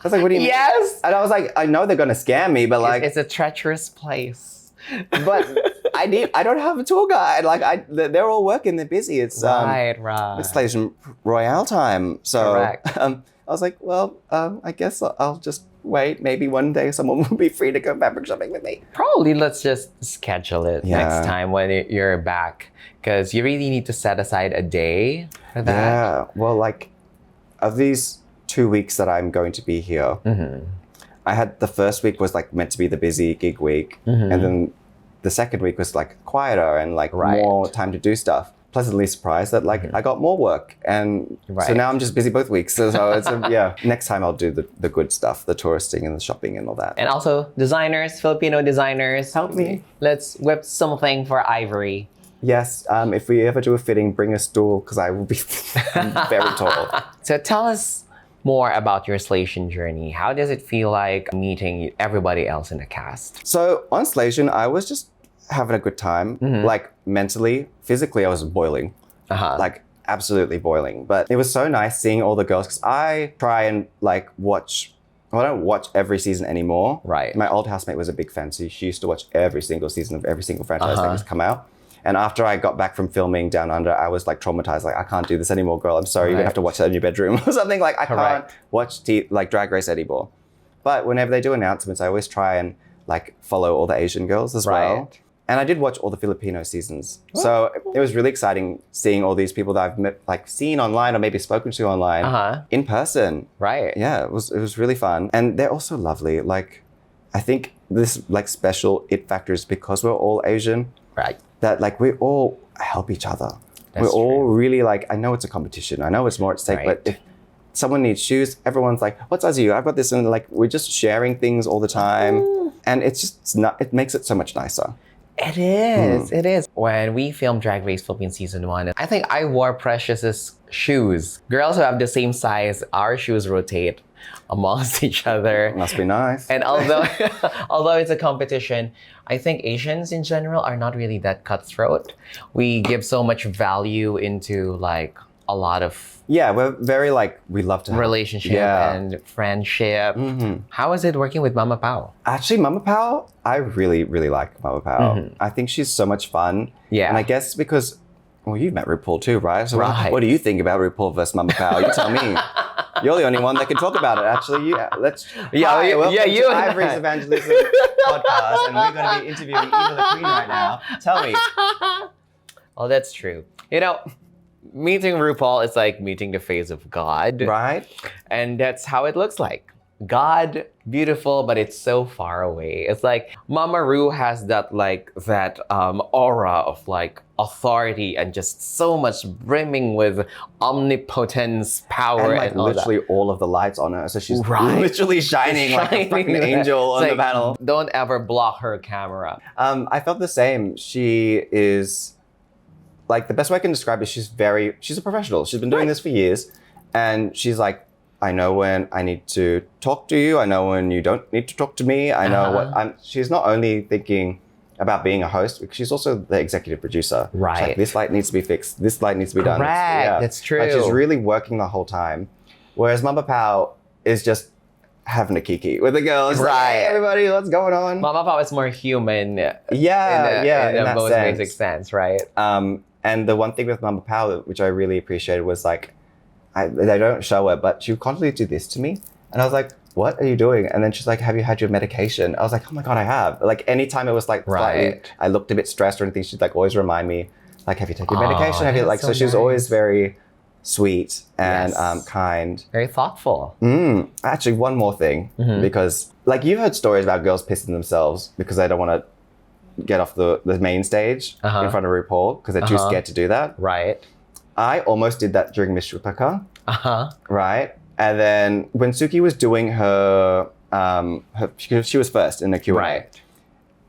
what do you mean? Yes. And I was like, I know they're gonna scam me, but like, it's a treacherous place. But I don't have a tour guide. Like they're all working, they're busy. It's right. It's Slaysian Royale time. So Correct. I was like, well, I guess I'll just wait. Maybe one day someone will be free to go fabric shopping with me. Probably let's just schedule it next time when you're back, because you really need to set aside a day for that. Yeah. Well, like of these 2 weeks that I'm going to be here, I had the first week was like meant to be the busy gig week, and then the second week was like quieter and like more time to do stuff. Pleasantly surprised that like I got more work, and so now I'm just busy both weeks. So it's next time I'll do the good stuff, the touristing and the shopping and all that. And also designers, Filipino designers, help me. Let's whip something for Ivory. Yes, if we ever do a fitting, bring a stool because I will be very tall. So tell us more about your Slaysian journey. How does it feel like meeting everybody else in the cast? So on Slaysian, I was just having a good time. Like mentally, physically, I was boiling. Like absolutely boiling. But it was so nice seeing all the girls, because I try and like watch, well, I don't watch every season anymore. Right. My old housemate was a big fan, so she used to watch every single season of every single franchise that has come out. And after I got back from filming Down Under, I was like traumatized. Like, I can't do this anymore, girl. I'm sorry. You're gonna have to watch that in your bedroom or something. Like, I can't watch like Drag Race anymore. But whenever they do announcements, I always try and like follow all the Asian girls as well. And I did watch all the Filipino seasons. So it was really exciting seeing all these people that I've met, like seen online or maybe spoken to online in person. Right. Yeah, it was really fun. And they're also lovely. Like, I think this like special it factor is because we're all Asian. Right. That like we all help each other. That's we're all really like, I know it's a competition. I know it's more at stake, but if someone needs shoes, everyone's like, what size are you? I've got this. And like, we're just sharing things all the time. And it makes it so much nicer. It is. It is. When we filmed Drag Race Philippines Season 1, I think I wore Precious's shoes. Girls who have the same size, our shoes rotate. amongst each other. Must be nice. And although it's a competition, I think Asians in general are not really that cutthroat. We give so much value into like a lot of Yeah, we're very like, we love to have relationship and friendship. How is it working with Mama Pao? Actually, Mama Pao, I really, really like Mama Pao. I think she's so much fun. Yeah. And I guess because, well, you've met RuPaul too, right? So Right. what do you think about RuPaul versus Mama Pao? You tell me. You're the only one that can talk about it, actually. Hi, welcome you to and Ivory's I. Evangelism podcast, and we're going to be interviewing Eva the Queen right now. Tell me. Oh, that's true. You know, meeting RuPaul is like meeting the face of God. Right? And that's how it looks like. God, beautiful, but it's so far away. It's like Mama Ru has that aura of like authority and just so much brimming with omnipotence, power, And like and all literally that. all of the lights on her. So she's Right. literally shining like a fucking angel on It's the like, panel. Don't ever block her camera. I felt the same. She is, like, the best way I can describe it, she's a professional. She's been doing this for years. And she's like, I know when I need to talk to you. I know when you don't need to talk to me. I know she's not only thinking about being a host, because she's also the executive producer. Right. She's like, this light needs to be fixed. This light needs to be done. Correct. That's true. Like, she's really working the whole time. Whereas Mama Pao is just having a kiki with the girls. Like, Right. hey, everybody, what's going on? Mama Pao is more human in in a most sense. basic sense, right? And the one thing with Mama Pao, which I really appreciated, was like, they don't show it, but she would constantly do this to me. And I was like, what are you doing? And then she's like, have you had your medication? I was like, oh my God, I have. Like anytime it was like slightly, Right. I looked a bit stressed or anything, she'd like always remind me, like, have you taken your medication? Have you that's so so she's always nice. very sweet and Yes. kind. Very thoughtful. Actually, one more thing, because like you've heard stories about girls pissing themselves because they don't want to get off the main stage in front of RuPaul because they're too scared to do that. Right. I almost did that during Miss Shupaka, Uh-huh. right? And then when Suki was doing her she was first in the Q&A. Right.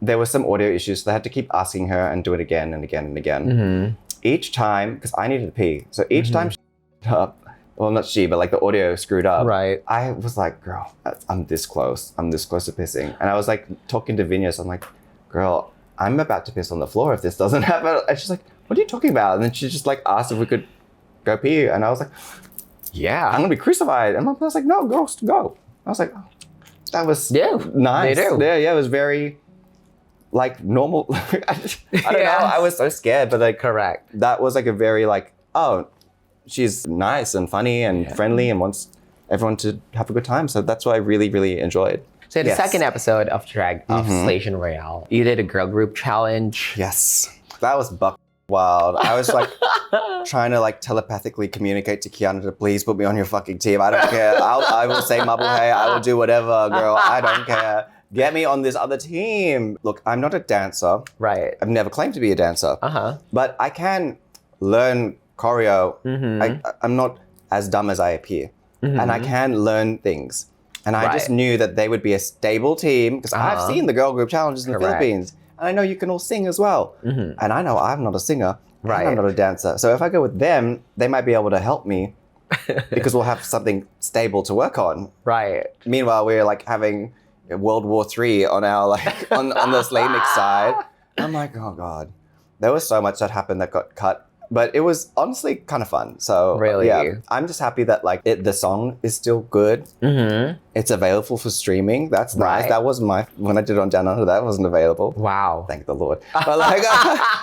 There was some audio issues, so they had to keep asking her and do it again and again and again. Each time, because I needed to pee, so each time she screwed up, well, not she, but like the audio screwed up. Right. I was like, girl, I'm this close. I'm this close to pissing. And I was like talking to Viñas. I'm like, girl, I'm about to piss on the floor if this doesn't happen. And she's like, what are you talking about? And then she just like asked if we could go pee. And I was like, yeah, I'm gonna be crucified. And I was like, no, girls, go. I was like, oh, that was nice. They do. Yeah, it was very like normal. I don't know. I was so scared, but like, Correct. that was like a very like, oh, she's nice and funny and friendly and wants everyone to have a good time. So that's what I really, really enjoyed. So in the Yes. second episode of Drag of Slaysian Royale, you did a girl group challenge. Yes. That was buck wild. I was like trying to like telepathically communicate to Kiana to please put me on your fucking team. I don't care. I will say Marble Hey. I will do whatever, girl. I don't care. Get me on this other team. Look, I'm not a dancer. Right. I've never claimed to be a dancer. Uh-huh. But I can learn choreo. I'm not as dumb as I appear. And I can learn things. And I just Right. knew that they would be a stable team because I've seen the girl group challenges in the Correct. Philippines. And I know you can all sing as well. And I know I'm not a singer. Right. And I'm not a dancer. So if I go with them, they might be able to help me because we'll have something stable to work on. Right. Meanwhile, we're like having World War III on our like on the Slay Mix side. I'm like, oh God. There was so much that happened that got cut. But it was honestly kind of fun. So Really? yeah, I'm just happy that like the song is still good. It's available for streaming. That's nice. Right. That was when I did it on Down Under, that wasn't available. Wow. Thank the Lord. But like,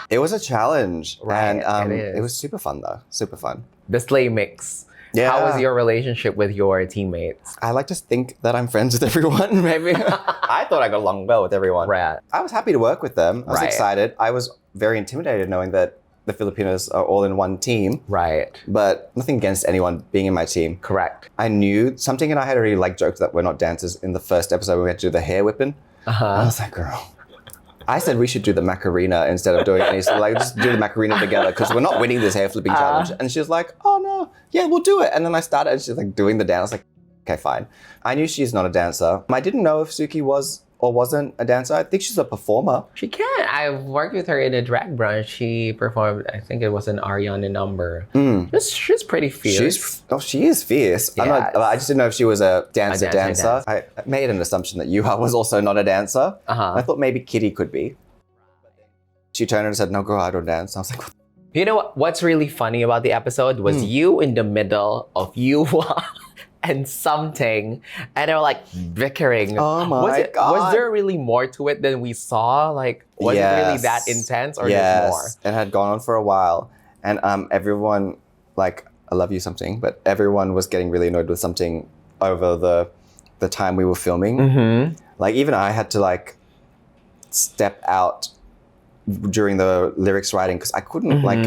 it was a challenge. Right, And it is. it was super fun though. Super fun. The Slay Mix. Yeah. How was your relationship with your teammates? I like to think that I'm friends with everyone, maybe. I thought I got along well with everyone. Right. I was happy to work with them. I was Right. excited. I was very intimidated knowing that the Filipinos are all in one team, Right. but nothing against anyone being in my team. Correct. I knew something, and I had already like joked that we're not dancers in the first episode when we had to do the hair whipping. I was like, girl. I said we should do the Macarena instead of doing any. So like, just do the Macarena together because we're not winning this hair flipping challenge. And she was like, oh no, yeah, we'll do it. And then I started, and she's like doing the dance. Like, okay, fine. I knew she's not a dancer. I didn't know if Suki was or wasn't a dancer. I think she's a performer. She can. I've worked with her in a drag brunch. She performed, I think it was an Ariana number. She's pretty fierce. She is fierce. Yes. I just didn't know if she was a dancer. I made an assumption that Yuha was also not a dancer. I thought maybe Kitty could be. She turned and said, no, girl, I don't dance. I was like, You know what's really funny about the episode was you in the middle of Yuha and something, and they were like bickering. Oh my God. Was there really more to it than we saw? Like, was it really that intense, or there's more? It had gone on for a while, and everyone, like, I love you something, but everyone was getting really annoyed with something over the time we were filming. Like, even I had to like step out during the lyrics writing because I couldn't like.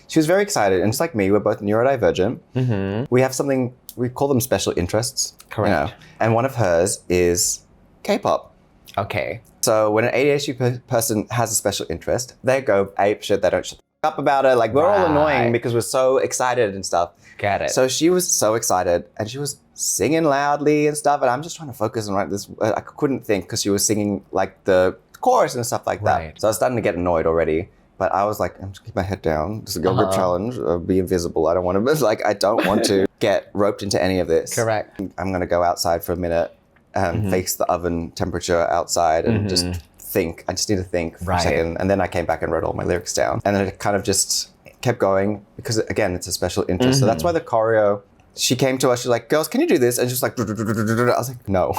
She was very excited, and just like me, we're both neurodivergent. We have something, we call them special interests. Correct. You know? And one of hers is K-pop. Okay. So when an ADHD person has a special interest, they go ape shit, they don't shut the f up about it. Like, we're all annoying because we're so excited and stuff. Get it. So she was so excited, and she was singing loudly and stuff, and I'm just trying to focus on write this. I couldn't think because she was singing like the chorus and stuff like that. Right. So I was starting to get annoyed already. But I was like, I'm just keep my head down. This is a girl group challenge. Be invisible. I don't want to. Like, I don't want to get roped into any of this. Correct. I'm gonna go outside for a minute and face the oven temperature outside and just think. I just need to think for a second. And then I came back and wrote all my lyrics down. And then it kind of just kept going because, again, it's a special interest. So that's why the choreo. She came to us. She's like, "Girls, can you do this?" And she's like, I was like, "No."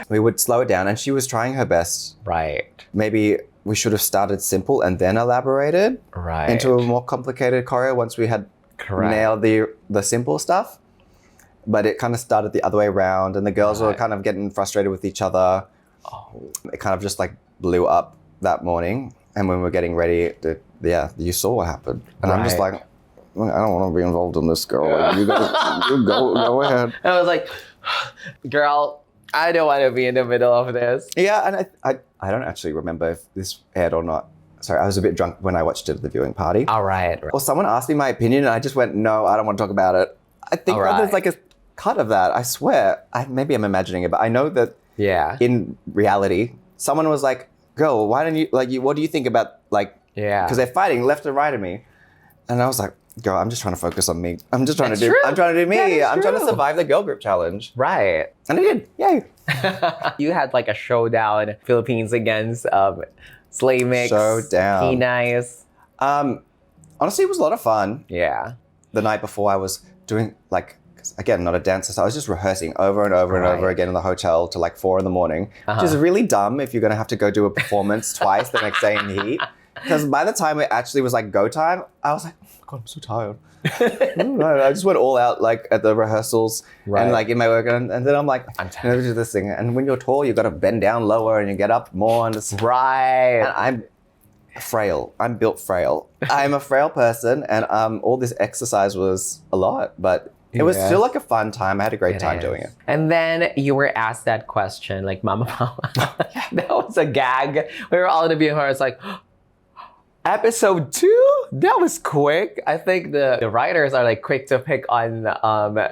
We would slow it down, and she was trying her best. Right. Maybe we should have started simple and then elaborated into a more complicated choreo once we had nailed the simple stuff. But it kind of started the other way around, and the girls were kind of getting frustrated with each other. It kind of just like blew up that morning. And when we were getting ready, you saw what happened. And I'm just like, I don't want to be involved in this, girl. Like, you go ahead. I was like, girl, I don't want to be in the middle of this. Yeah, and I don't actually remember if this aired or not. Sorry, I was a bit drunk when I watched it at the viewing party. All right. Or someone asked me my opinion, and I just went, no, I don't want to talk about it. I think there's like a cut of that. I swear. Maybe I'm imagining it, but I know that in reality, someone was like, girl, why don't you, like, what do you think about, like, because they're fighting left and right of me. And I was like, girl, I'm just trying to focus on me. I'm just trying to do me. I'm trying to survive the girl group challenge. Right. And I did. Yay. You had like a showdown, Philippines against Slay Mix. Showdown. Nice. Honestly, it was a lot of fun. Yeah. The night before I was doing like, again, not a dancer, so I was just rehearsing over and over and over again in the hotel till like 4 a.m, which is really dumb if you're going to have to go do a performance twice the next day in the heat. Because by the time it actually was like go time, I was like, oh my God, I'm so tired. I just went all out like at the rehearsals and like in my work. And then I'm like, I'm tired to do this thing. And when you're tall, you've got to bend down lower and you get up more. And it's, and I'm frail. I'm built frail. I'm a frail person. And all this exercise was a lot. But it was still like a fun time. I had a great time doing it. And then you were asked that question, like, Mama. That was a gag. We were all in the viewing hall. It's like, episode 2? That was quick. I think the writers are like quick to pick on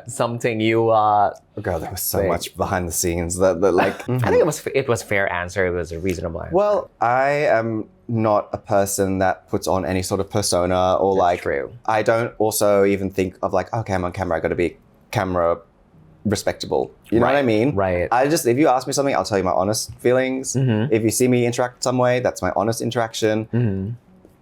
something you Girl, there was so much behind the scenes that like I think it was fair answer. It was a reasonable answer. Well, I am not a person that puts on any sort of persona or That's like true. I don't also even think of like, okay, I'm on camera, I gotta be camera respectable. You know what I mean? Right. I just, if you ask me something, I'll tell you my honest feelings. If you see me interact some way, that's my honest interaction.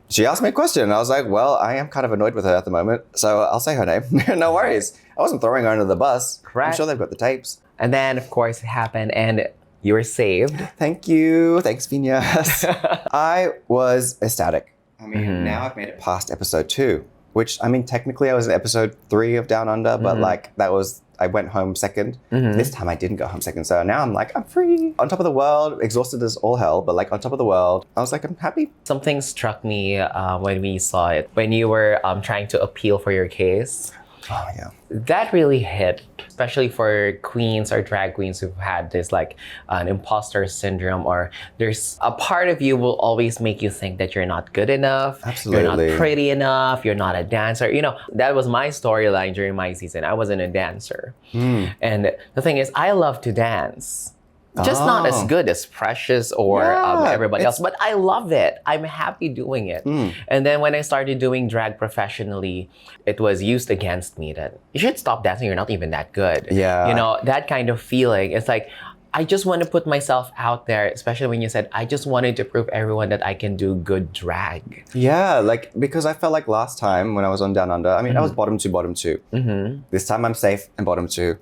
She asked me a question and I was like, well, I am kind of annoyed with her at the moment, so I'll say her name. No worries. I wasn't throwing her under the bus. Correct. I'm sure they've got the tapes. And then, of course, it happened and you were saved. Thank you. Thanks, Viñas. I was ecstatic. I mean, now I've made it past episode 2, which, I mean, technically I was in episode 3 of Down Under, but like that was, I went home second. This time I didn't go home second. So now I'm like, I'm free. On top of the world, exhausted as all hell, but like on top of the world, I was like, I'm happy. Something struck me when we saw it, when you were trying to appeal for your case. Oh, yeah. That really hit, especially for queens or drag queens who've had this like an imposter syndrome, or there's a part of you will always make you think that you're not good enough. Absolutely. You're not pretty enough. You're not a dancer. You know, that was my storyline during my season. I wasn't a dancer. And the thing is, I love to dance. Just not as good as Precious or everybody it's- else, but I love it. I'm happy doing it. And then when I started doing drag professionally, it was used against me that you should stop dancing, you're not even that good. Yeah. You know, that kind of feeling. It's like, I just want to put myself out there, especially when you said, I just wanted to prove everyone that I can do good drag. Yeah, like, because I felt like last time when I was on Down Under, I mean, I was bottom two. This time I'm safe and bottom two.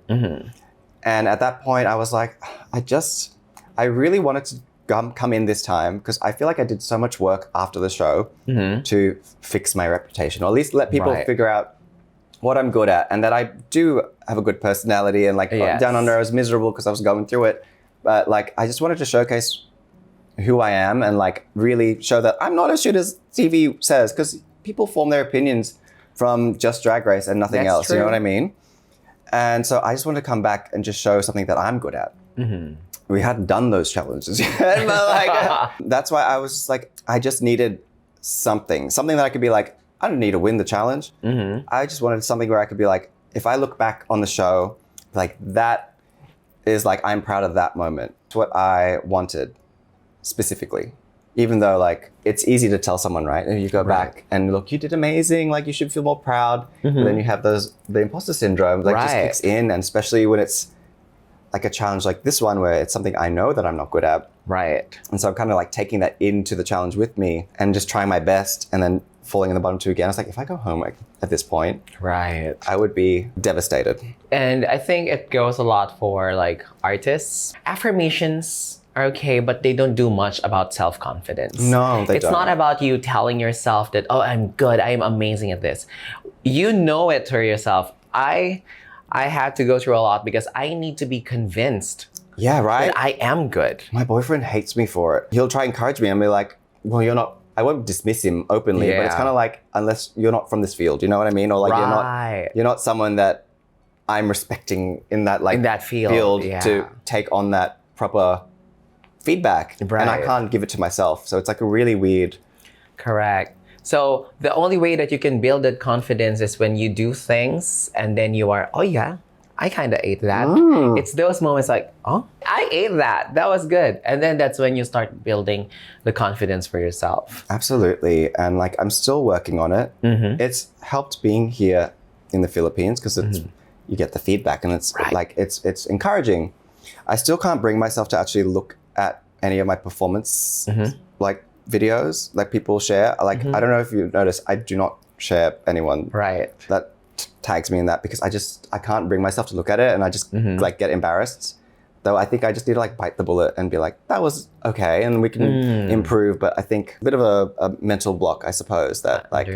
And at that point, I was like, I really wanted to come in this time because I feel like I did so much work after the show to fix my reputation, or at least let people figure out what I'm good at and that I do have a good personality. And like Down Under, I was miserable because I was going through it. But like, I just wanted to showcase who I am and like really show that I'm not as shit as TV says, because people form their opinions from just Drag Race and nothing else. True. You know what I mean? And so I just wanted to come back and just show something that I'm good at. We hadn't done those challenges yet. But like, that's why I was just like, I just needed something that I could be like, I don't need to win the challenge. I just wanted something where I could be like, if I look back on the show, like that is like, I'm proud of that moment. It's what I wanted specifically. Even though like, it's easy to tell someone, right? And you go back and look, you did amazing. Like you should feel more proud. But then you have the imposter syndrome that just kicks in. And especially when it's like a challenge like this one, where it's something I know that I'm not good at. Right. And so I'm kind of like taking that into the challenge with me and just trying my best and then falling in the bottom two again. I was like, if I go home like, at this point, I would be devastated. And I think it goes a lot for like artists. Affirmations are okay, but they don't do much about self-confidence. No, they don't. It's not about you telling yourself that, oh, I'm good, I am amazing at this. You know it for yourself. I had to go through a lot because I need to be convinced that I am good. My boyfriend hates me for it. He'll try and encourage me and be like, well, you're not, I won't dismiss him openly, but it's kind of like, unless you're not from this field, you know what I mean? Or like you're not someone that I'm respecting in that like in that field to take on that proper feedback. And I can't give it to myself. So it's like a really weird. Correct. So the only way that you can build that confidence is when you do things and then you are, oh yeah, I kind of ate that. It's those moments like, oh, I ate that. That was good. And then that's when you start building the confidence for yourself. Absolutely. And like, I'm still working on it. It's helped being here in the Philippines because it's you get the feedback and it's like, it's encouraging. I still can't bring myself to actually look at any of my performance like videos like people share. Like, I don't know if you notice, I do not share anyone that tags me in that because I can't bring myself to look at it and I just like get embarrassed. Though I think I just need to like bite the bullet and be like, that was okay and we can improve. But I think a bit of a mental block, I suppose, that like,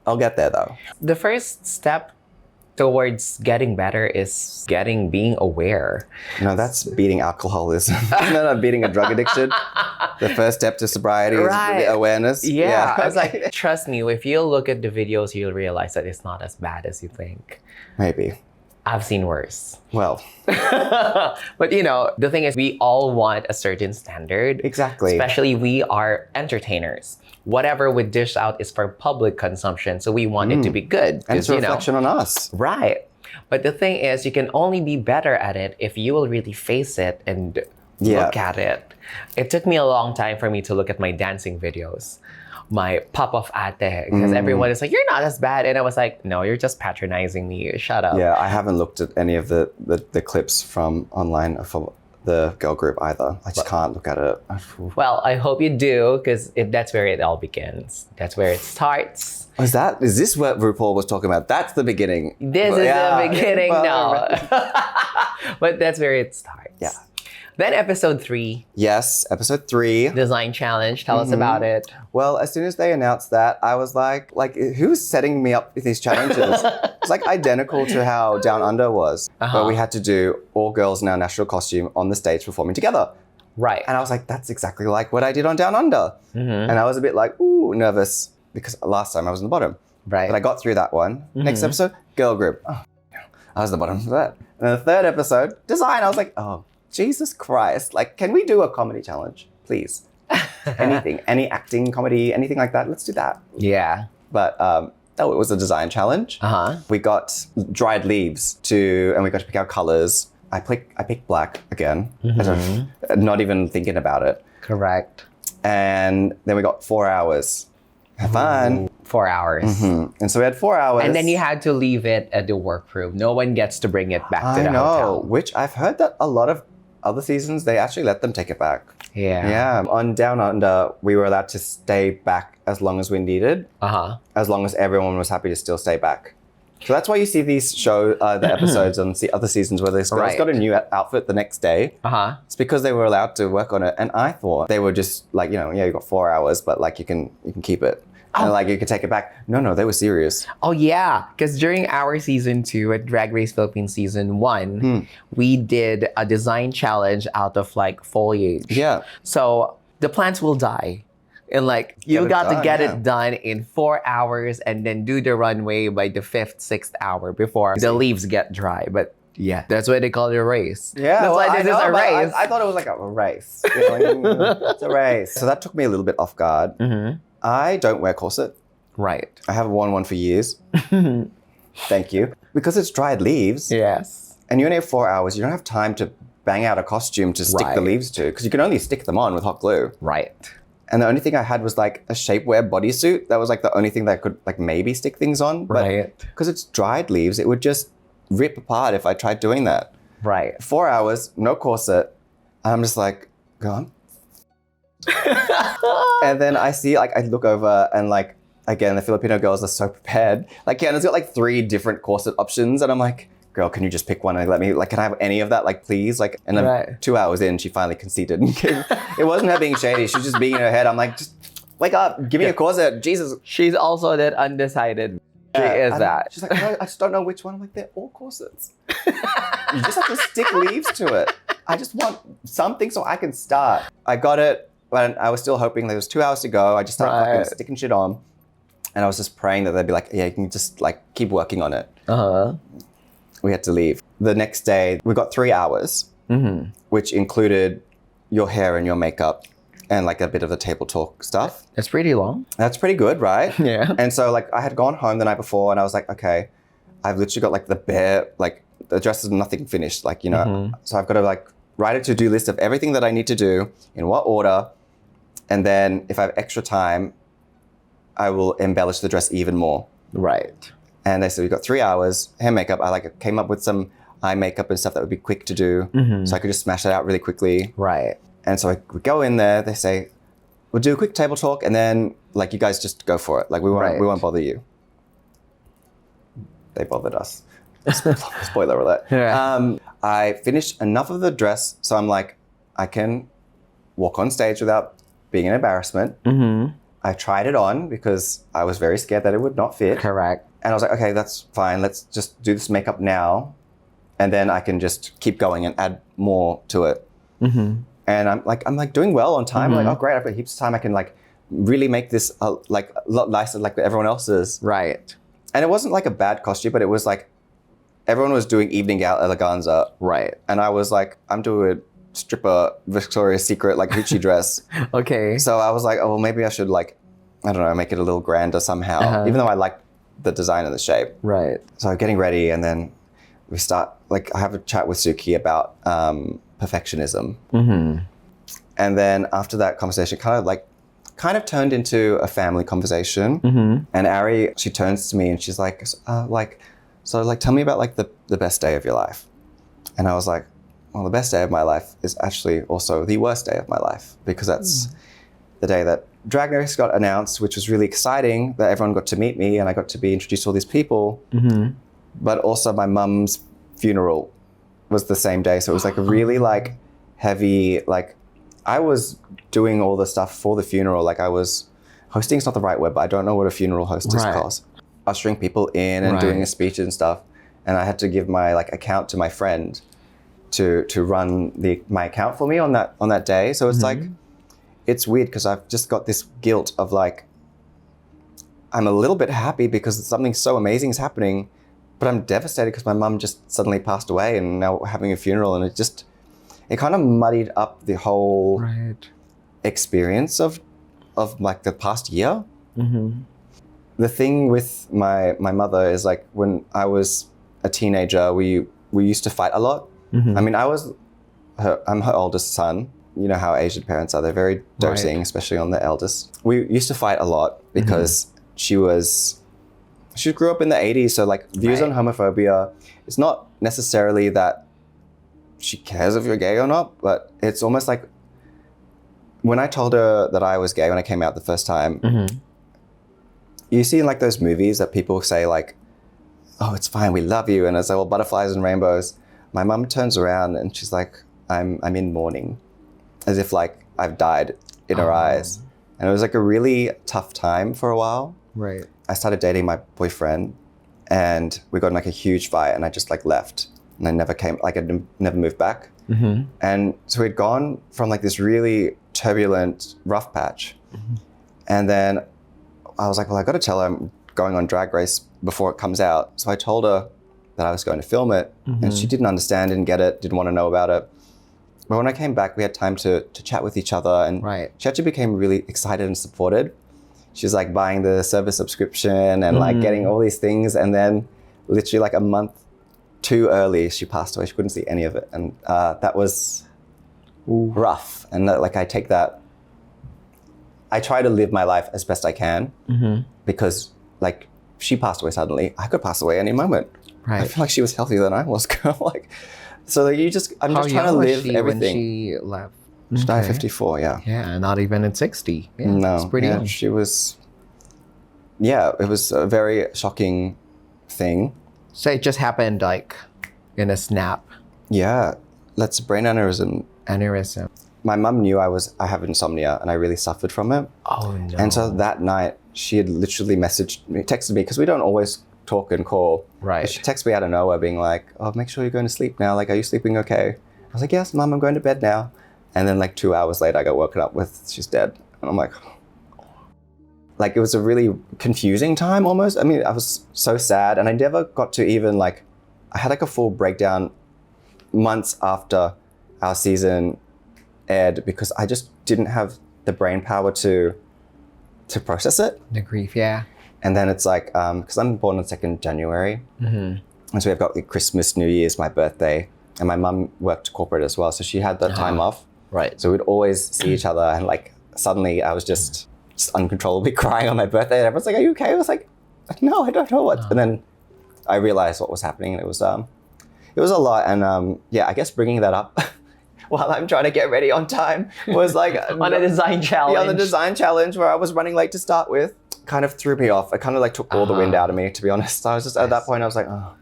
I'll get there though. The first step towards getting better is being aware. No, that's beating alcoholism. No, beating a drug addiction. The first step to sobriety is awareness. Yeah. I was like, trust me, if you look at the videos, you'll realize that it's not as bad as you think. Maybe. I've seen worse. Well. But you know, the thing is, we all want a certain standard. Exactly. Especially we are entertainers. Whatever we dish out is for public consumption. So we want it to be good. And it's a reflection on us. Right. But the thing is, you can only be better at it if you will really face it and look at it. It took me a long time for me to look at my dancing videos. My pop-off ate, because everyone is like, you're not as bad. And I was like, no, you're just patronizing me. Shut up. Yeah, I haven't looked at any of the clips from online for the girl group either. I just can't look at it. Well, I hope you do, because that's where it all begins. That's where it starts. Is this what RuPaul was talking about? That's the beginning. This is the beginning, no. But that's where it starts. Yeah. Then episode 3. Yes, episode 3. Design challenge. Tell us about it. Well, as soon as they announced that, I was like, who's setting me up with these challenges? It's like identical to how Down Under was, where we had to do all girls in our national costume on the stage performing together. Right. And I was like, that's exactly like what I did on Down Under. And I was a bit like, ooh, nervous because last time I was in the bottom. Right. But I got through that one. Next episode, girl group. Oh, I was the bottom of that. And then the third episode, design. I was like, oh, Jesus Christ. Like, can we do a comedy challenge, please? Anything, any acting, comedy, anything like that. Let's do that. Yeah. But it was a design challenge. We got dried leaves and we got to pick our colors. I picked black again. Not even thinking about it. Correct. And then we got 4 hours. Have fun. 4 hours. And so we had 4 hours. And then you had to leave it at the workroom. No one gets to bring it back to the hotel. Which I've heard that a lot of other seasons, they actually let them take it back. Yeah. Yeah. On Down Under, we were allowed to stay back as long as we needed. As long as everyone was happy to still stay back. So that's why you see these the episodes on the other seasons where this girl's got a new outfit the next day. It's because they were allowed to work on it. And I thought they were just like, you know, yeah, you got 4 hours, but like you can keep it. And like you can take it back. No, they were serious. Oh yeah, because during our season 2 at Drag Race Philippines season 1, we did a design challenge out of like foliage. Yeah. So the plants will die. And like you got to get it done in 4 hours and then do the runway by the 5th, 6th hour before the leaves get dry. But yeah, that's why they call it a race. Yeah, that's why this is a race. I thought it was like a race. You know, it's a race. So that took me a little bit off guard. I don't wear corset. Right. I haven't worn one for years. Thank you. Because it's dried leaves. Yes. And you only have 4 hours. You don't have time to bang out a costume to stick the leaves to because you can only stick them on with hot glue. Right. And the only thing I had was like a shapewear bodysuit. That was like the only thing that I could like maybe stick things on. But because it's dried leaves, it would just rip apart if I tried doing that. Right. 4 hours, no corset. And I'm just like, go on. And then I see, like, I look over and like, again, the Filipino girls are so prepared. Like, Kiana's got like 3 different corset options. And I'm like, girl, can you just pick one and let me, like, can I have any of that? Like, please? Like, and then 2 hours in, she finally conceded. It wasn't her being shady. She was just being in her head. I'm like, just wake up, give me a corset, Jesus. She's also that undecided. She is that. She's like, no, I just don't know which one. I'm like, they're all corsets. You just have to stick leaves to it. I just want something so I can start. I got it, but I was still hoping there was 2 hours to go. I just started fucking sticking shit on. And I was just praying that they'd be like, yeah, you can just like keep working on it. We had to leave. The next day, we got 3 hours, which included your hair and your makeup and like a bit of the table talk stuff. It's pretty long. That's pretty good, right? Yeah. And so like I had gone home the night before and I was like, okay, I've literally got like the dress is nothing finished, like, you know, so I've got to like write a to-do list of everything that I need to do in what order. And then if I have extra time, I will embellish the dress even more. Right. And they said, we've got 3 hours, hair makeup. I like came up with some eye makeup and stuff that would be quick to do. So I could just smash it out really quickly. Right. And so we go in there, they say, we'll do a quick table talk and then like you guys just go for it. Like we won't bother you. They bothered us. Spoiler alert. Yeah. I finished enough of the dress. So I'm like, I can walk on stage without being an embarrassment. I tried it on because I was very scared that it would not fit. Correct. And I was like, okay, that's fine. Let's just do this makeup now. And then I can just keep going and add more to it. And I'm like doing well on time. I'm like, oh great, I've got heaps of time. I can like really make this like a lot nicer like everyone else's. Right. And it wasn't like a bad costume, but it was like, everyone was doing evening eleganza. Right. And I was like, I'm doing a stripper Victoria's Secret like Gucci dress. Okay. So I was like, oh, well, maybe I should like, I don't know, make it a little grander somehow, even though I liked the design and the shape. Right. So getting ready and then we start, like I have a chat with Suki about perfectionism. And then after that conversation kind of turned into a family conversation. And Ari, she turns to me and she's like, so tell me about like the best day of your life. And I was like, well, the best day of my life is actually also the worst day of my life because that's the day that Drag Race got announced, which was really exciting that everyone got to meet me and I got to be introduced to all these people. But also my mum's funeral was the same day. So it was like a really like heavy, like I was doing all the stuff for the funeral. Like I was, hosting is not the right word, but I don't know what a funeral host is called. Ushering people in and doing a speech and stuff. And I had to give my like account to my friend to run my account for me on that day. So it's like, it's weird because I've just got this guilt of like, I'm a little bit happy because something so amazing is happening, but I'm devastated because my mum just suddenly passed away and now we're having a funeral and it kind of muddied up the whole experience of like the past year. The thing with my mother is like when I was a teenager, we used to fight a lot. I mean, I'm her oldest son. You know how Asian parents are. They're very doting, especially on the eldest. We used to fight a lot because she grew up in the 80s. So like views on homophobia, it's not necessarily that she cares if you're gay or not, but it's almost like when I told her that I was gay when I came out the first time, you see in like those movies that people say like, oh, it's fine, we love you. And it's like, well, butterflies and rainbows. My mum turns around and she's like, I'm in mourning, as if like I've died in her eyes. And it was like a really tough time for a while. Right. I started dating my boyfriend and we got in like a huge fight and I just like left and I never moved back. And so we'd gone from like this really turbulent rough patch. And then I was like, well, I got to tell her I'm going on Drag Race before it comes out. So I told her that I was going to film it and she didn't understand, didn't get it, didn't want to know about it. But when I came back, we had time to chat with each other and she actually became really excited and supported. She's like buying the service subscription and like getting all these things. And then literally like a month too early, she passed away. She couldn't see any of it. And that was rough. And like I take that, I try to live my life as best I can because like she passed away suddenly. I could pass away any moment. I feel like she was healthier than I was. Like, so like I'm just trying to live everything. When she left? She died at 54, yeah. Yeah, not even at 60. Yeah, no, it's pretty young. She was, it was a very shocking thing. So it just happened like in a snap. Yeah, that's brain aneurysm. Aneurysm. My mum knew I have insomnia and I really suffered from it. Oh no. And so that night she had literally texted me because we don't always talk and call. But she texted me out of nowhere being like, oh, make sure you're going to sleep now. Like, are you sleeping okay? I was like, yes, Mum, I'm going to bed now. And then like 2 hours later, I got woken up with, she's dead. And I'm like it was a really confusing time almost. I mean, I was so sad and I never got to even like, I had like a full breakdown months after our season aired because I just didn't have the brain power to process it. The grief, yeah. And then it's like, because I'm born on 2nd January. And so we've got like Christmas, New Year's, my birthday. And my mum worked corporate as well. So she had that time off. Right. So we'd always see each other. And like, suddenly I was just uncontrollably crying on my birthday. And everyone's like, are you okay? I was like, no, I don't know what. And then I realized what was happening. And it was a lot. And I guess bringing that up while I'm trying to get ready on time was like on a design challenge. Yeah, on the design challenge where I was running late to start with. Kind of threw me off. It kind of like took all the wind out of me, to be honest. I was just at that point, I was like, oh,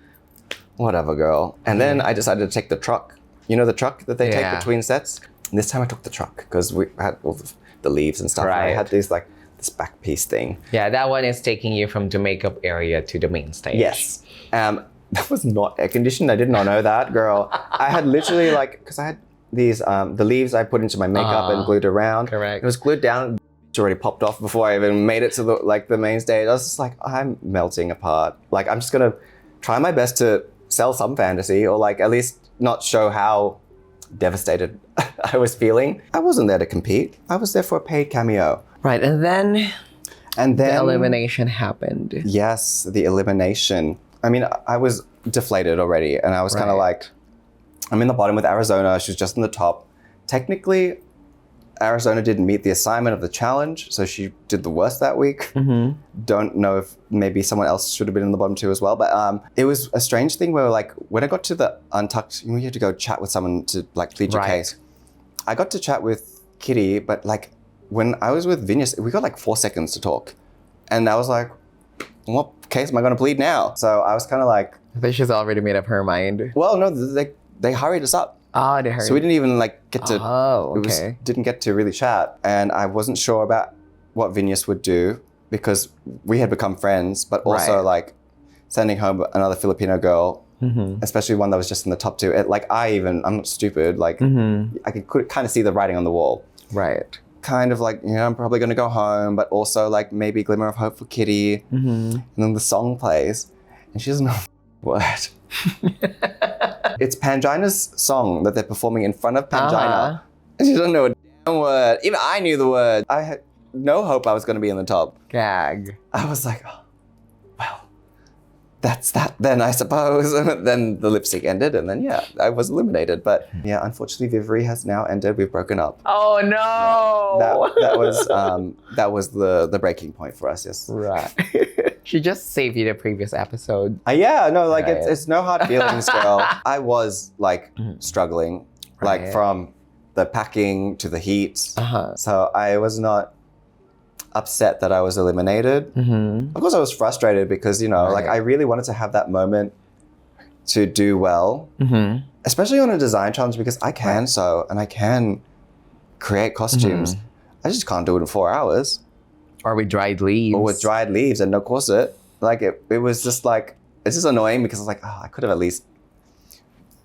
whatever, girl. And then I decided to take the truck. You know the truck that they take between sets? And this time I took the truck because we had all the leaves and stuff. And I had this back piece thing. Yeah, that one is taking you from the makeup area to the main stage. Yes. That was not air conditioned. I did not know that, girl. I had literally because I had these, the leaves I put into my makeup and glued around. Correct. It was glued down. It's already popped off before I even made it to the main stage. I was just like, I'm melting apart. Like, I'm just gonna try my best to sell some fantasy or like at least not show how devastated I was feeling. I wasn't there to compete. I was there for a paid cameo. Right, and then the elimination happened. Yes, the elimination. I mean, I was deflated already and I was kind of like, I'm in the bottom with Arizona. She was just in the top. Technically, Arizona didn't meet the assignment of the challenge, so she did the worst that week. Don't know if maybe someone else should have been in the bottom two as well, but it was a strange thing where like when I got to the Untucked, you had to go chat with someone to like plead your case. I got to chat with Kitty, but like when I was with Viñas, we got like 4 seconds to talk. And I was like, what case am I going to plead now? So I was kind of like... I think she's already made up her mind. Well, no, they hurried us up. Oh, they hurried. So we didn't even like get to... Oh, okay. Didn't get to really chat. And I wasn't sure about what Viñas would do because we had become friends, but also like sending home another Filipino girl, especially one that was just in the top two. I'm not stupid. Like I could kind of see the writing on the wall. Right. Kind of like, I'm probably going to go home, but also like maybe glimmer of hope for Kitty. And then the song plays and she doesn't know a word. It's Pangina's song that they're performing in front of Pangina. And she doesn't know a damn word. Even I knew the word. I had no hope I was going to be in the top. Gag. I was like, oh, well, that's that then, I suppose. Then the lip sync ended, and then yeah, I was eliminated. But yeah, unfortunately, Vivri has now ended. We've broken up. Oh no! That was the breaking point for us. Yes. Right. She just saved you the previous episode. Yeah, no, like Right. it's no hard feelings, girl. I was like struggling, like Right. from the packing to the heat. Uh-huh. So I was not upset that I was eliminated. Mm-hmm. Of course, I was frustrated because, you know, like Right. I really wanted to have that moment to do well, Mm-hmm. especially on a design challenge because I can sew and I can create costumes. I just can't do it in 4 hours. Or with dried leaves. Or with dried leaves and no corset. Like it was just like, it's just annoying because I was like, oh, I could have at least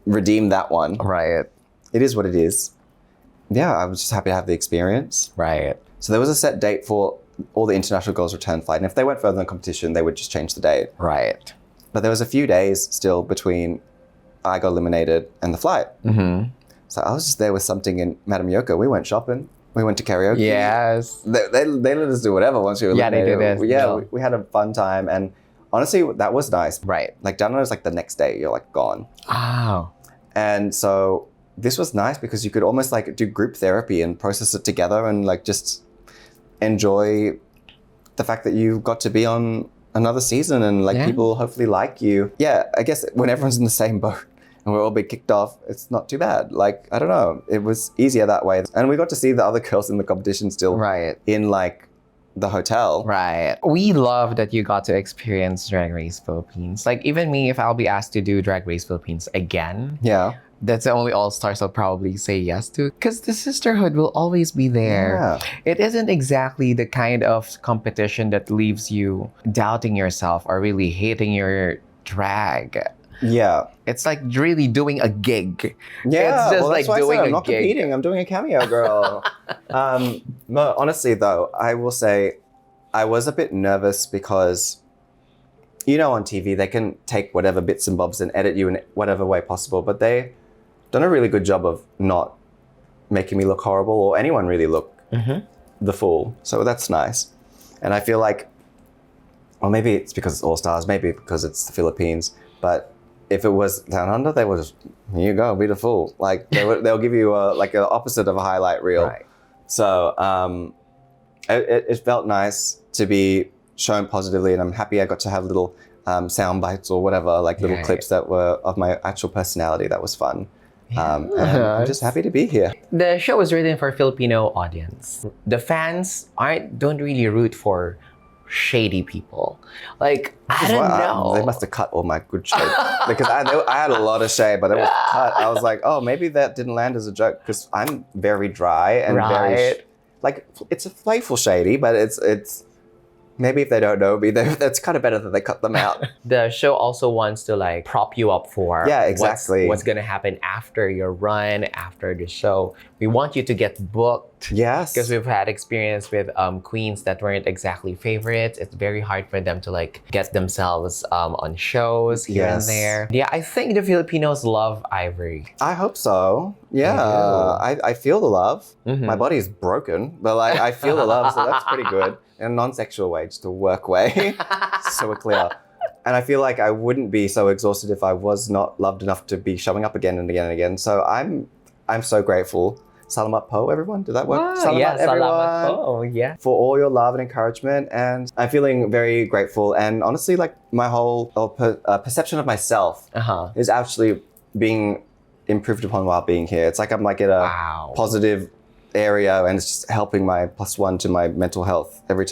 redeemed that one. Right. It is what it is. Yeah, I was just happy to have the experience. Right. So there was a set date for all the international girls return flight. And if they went further in the competition, they would just change the date. Right. But there was a few days still between I got eliminated and the flight. Mm-hmm. So I was just there with something in Madame Yoko. We went shopping. We went to karaoke. Yes. They let us do whatever once we were Yeah, they eliminated. did it. Yeah, Yeah. we had a fun time. And honestly, that was nice. Right. Like down was like the next day, you're like gone. Oh. And so this was nice because you could almost like do group therapy and process it together and like just enjoy the fact that you got to be on another season and like Yeah. people hopefully like you. Yeah, I guess when everyone's in the same boat and we're all being kicked off, it's not too bad. Like, I don't know, it was easier that way. And we got to see the other girls in the competition still Right. in like the hotel. Right. We love that you got to experience Drag Race Philippines. Like even me, if I'll be asked to do Drag Race Philippines again, Yeah. that's the only all-stars I'll probably say yes to. Because the sisterhood will always be there. Yeah. It isn't exactly the kind of competition that leaves you doubting yourself or really hating your drag. Yeah. It's like really doing a gig. Yeah, It's just well, like that's why I doing said a I'm not gig. competing. I'm doing a cameo, girl. No, honestly, though, I will say I was a bit nervous because, you know, on TV they can take whatever bits and bobs and edit you in whatever way possible, but they done a really good job of not making me look horrible or anyone really look the fool. So that's nice, and I feel like, well, maybe it's because it's All Stars, maybe because it's the Philippines, but if it was Down Under, they would just, here you go, be the fool. Like they'll give you like an opposite of a highlight reel. Right. So it felt nice to be shown positively, and I'm happy I got to have little sound bites or whatever, like little Yeah. clips that were of my actual personality. That was fun. And I'm just happy to be here. The show is written for a Filipino audience. The fans don't really root for shady people. Like, I don't know. They must have cut all my good shade because I had a lot of shade, but it was cut. I was like, oh, maybe that didn't land as a joke because I'm very dry and very like it's a playful shady, but it's maybe if they don't know me, that's kind of better that they cut them out. The show also wants to like prop you up for Yeah, exactly. what's gonna happen after your run, after the show. We want you to get booked. Yes. Because we've had experience with queens that weren't exactly favorites. It's very hard for them to like get themselves on shows here and Yes. there. Yeah, I think the Filipinos love Ivory. I hope so. Yeah, I feel the love. My body is broken, but like I feel the love, so that's pretty good. In a non-sexual way, just a work way, so we're clear. And I feel like I wouldn't be so exhausted if I was not loved enough to be showing up again and again and again. So I'm so grateful. Salamat po, everyone. Did that work? Yeah, everyone. salamat po. Yeah. For all your love and encouragement, and I'm feeling very grateful. And honestly, like my whole perception of myself is actually being improved upon while being here. It's like I'm like in a positive area, and it's just helping my +1 to my mental health every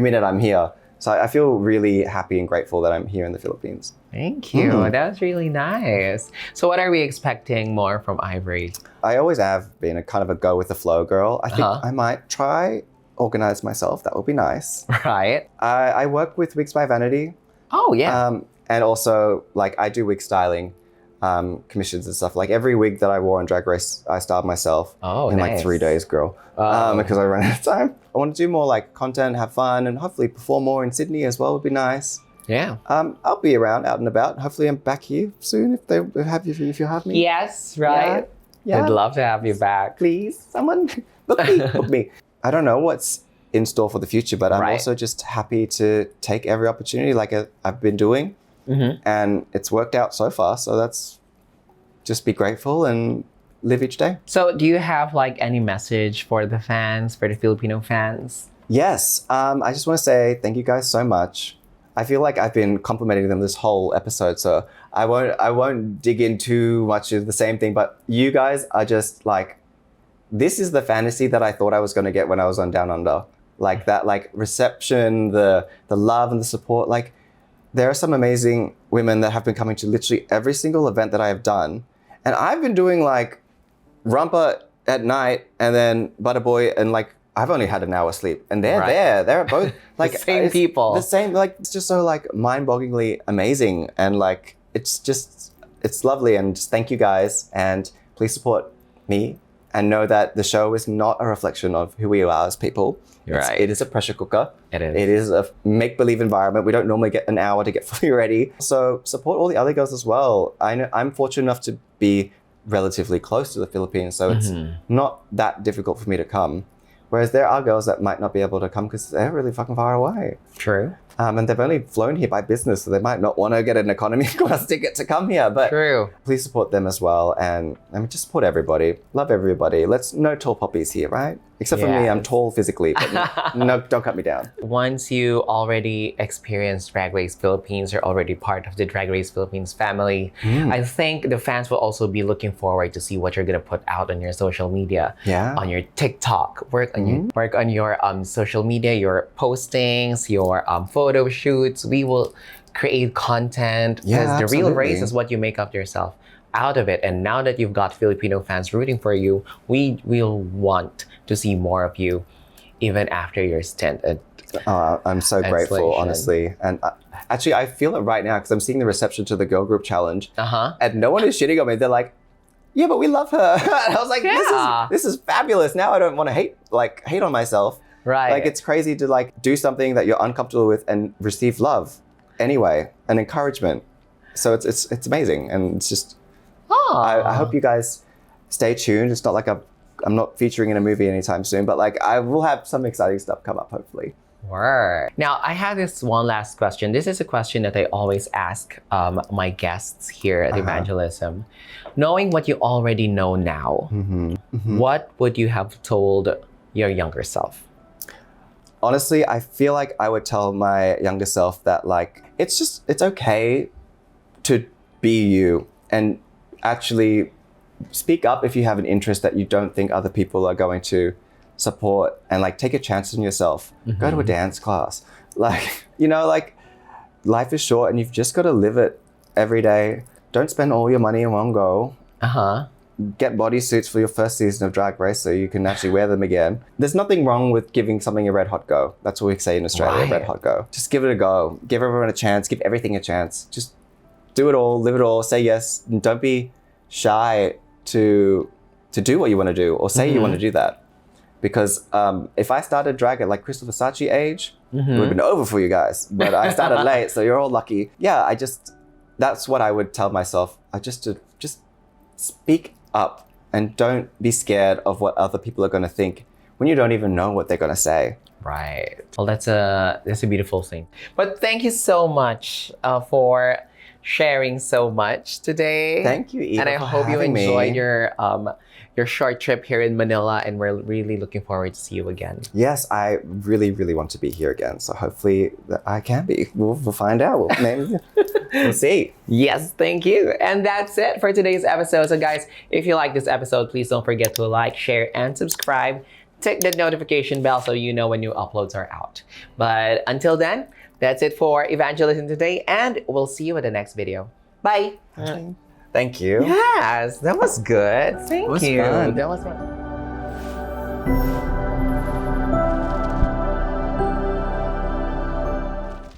minute I'm here. So I feel really happy and grateful that I'm here in the Philippines. Thank you. That's really nice. So what are we expecting more from Ivory? I always have been a kind of a go with the flow girl. I think I might try organize myself. That would be nice. Right. I work with Wigs by Vanity. Oh, yeah. And also, like, I do wig styling commissions and stuff. Like, every wig that I wore on Drag Race, I styled myself in like 3 days, girl. Because I ran out of time. I want to do more, like, content, have fun, and hopefully perform more in Sydney as well would be nice. Yeah. I'll be around, out and about. Hopefully I'm back here soon if you have me. Yes, right. Yeah. I'd love to have you back. Please, someone book me. I don't know what's in store for the future. But I'm Right. also just happy to take every opportunity like I've been doing. And it's worked out so far. So that's just be grateful and live each day. So do you have like any message for the fans, for the Filipino fans? Yes. I just want to say thank you guys so much. I feel like I've been complimenting them this whole episode, so I won't dig in too much of the same thing, but you guys are just like, this is the fantasy that I thought I was going to get when I was on Down Under. Like that, like reception, the love and the support. Like there are some amazing women that have been coming to literally every single event that I have done. And I've been doing like Rumpa at night and then Butterboy, and like I've only had an hour's sleep, and they're Right. there. They're both like The same it's people. The same, like it's just so like mind-bogglingly amazing, and like it's lovely. And just thank you guys, and please support me, and know that the show is not a reflection of who we are as people. Right. It is a pressure cooker. It is. It is a make-believe environment. We don't normally get an hour to get fully ready. So support all the other girls as well. I know I'm fortunate enough to be relatively close to the Philippines, so it's not that difficult for me to come. Whereas there are girls that might not be able to come because they're really fucking far away. True. And they've only flown here by business, so they might not want to get an economy class ticket to come here. But True. please support them as well. And I mean, just support everybody. Love everybody. No tall poppies here, right? Except for me, I'm Yes. tall physically, but no, don't cut me down. Once you already experienced Drag Race Philippines, you're already part of the Drag Race Philippines family. I think the fans will also be looking forward to see what you're gonna put out on your social media, Yeah. on your TikTok. Work on your social media, your postings, your photo shoots. We will create content because Yeah, the real absolutely. race is what you make up yourself out of it. And now that you've got Filipino fans rooting for you, we will want to see more of you even after your stint at I'm so grateful, Slaysian. honestly. And actually, I feel it right now because I'm seeing the reception to the girl group challenge, uh-huh. and no one is shitting on me. They're like, "Yeah, but we love her." And I was like, Yeah. "This is fabulous." Now I don't want to hate on myself. Right. Like it's crazy to like do something that you're uncomfortable with and receive love anyway and encouragement. So it's amazing, and it's just I hope you guys stay tuned. It's not like I'm not featuring in a movie anytime soon, but like I will have some exciting stuff come up hopefully. Word. Now, I have this one last question. This is a question that I always ask my guests here at Evangelism. Knowing what you already know now, what would you have told your younger self? Honestly, I feel like I would tell my younger self that like it's okay to be you and actually speak up if you have an interest that you don't think other people are going to support, and like take a chance on yourself. Go to a dance class. Like, you know, like life is short and you've just got to live it every day. Don't spend all your money in one go. Uh-huh. Get bodysuits for your first season of Drag Race so you can actually wear them again. There's nothing wrong with giving something a red hot go. That's what we say in Australia, Right. red hot go. Just give it a go. Give everyone a chance. Give everything a chance. Just do it all, live it all, say yes. And don't be shy to do what you want to do or say you want to do that. Because if I started drag at like Crystal Versace age, it would have been over for you guys. But I started late, so you're all lucky. Yeah, that's what I would tell myself. Just speak up and don't be scared of what other people are going to think when you don't even know what they're going to say. Right. Well, that's a beautiful thing. But thank you so much for sharing so much today. Thank you, Eva, and I for hope you having me. enjoyed your short trip here in Manila, and we're really looking forward to see you again. Yes, I really, really want to be here again. So hopefully I can be. We'll find out. We'll see. Yes, thank you. And that's it for today's episode. So guys, if you like this episode, please don't forget to like, share, and subscribe. Tick the notification bell so you know when new uploads are out. But until then, that's it for Evangelism today, and we'll see you in the next video. Bye. Thank you. Yes, that was good. Thank was you. fun. That was fun.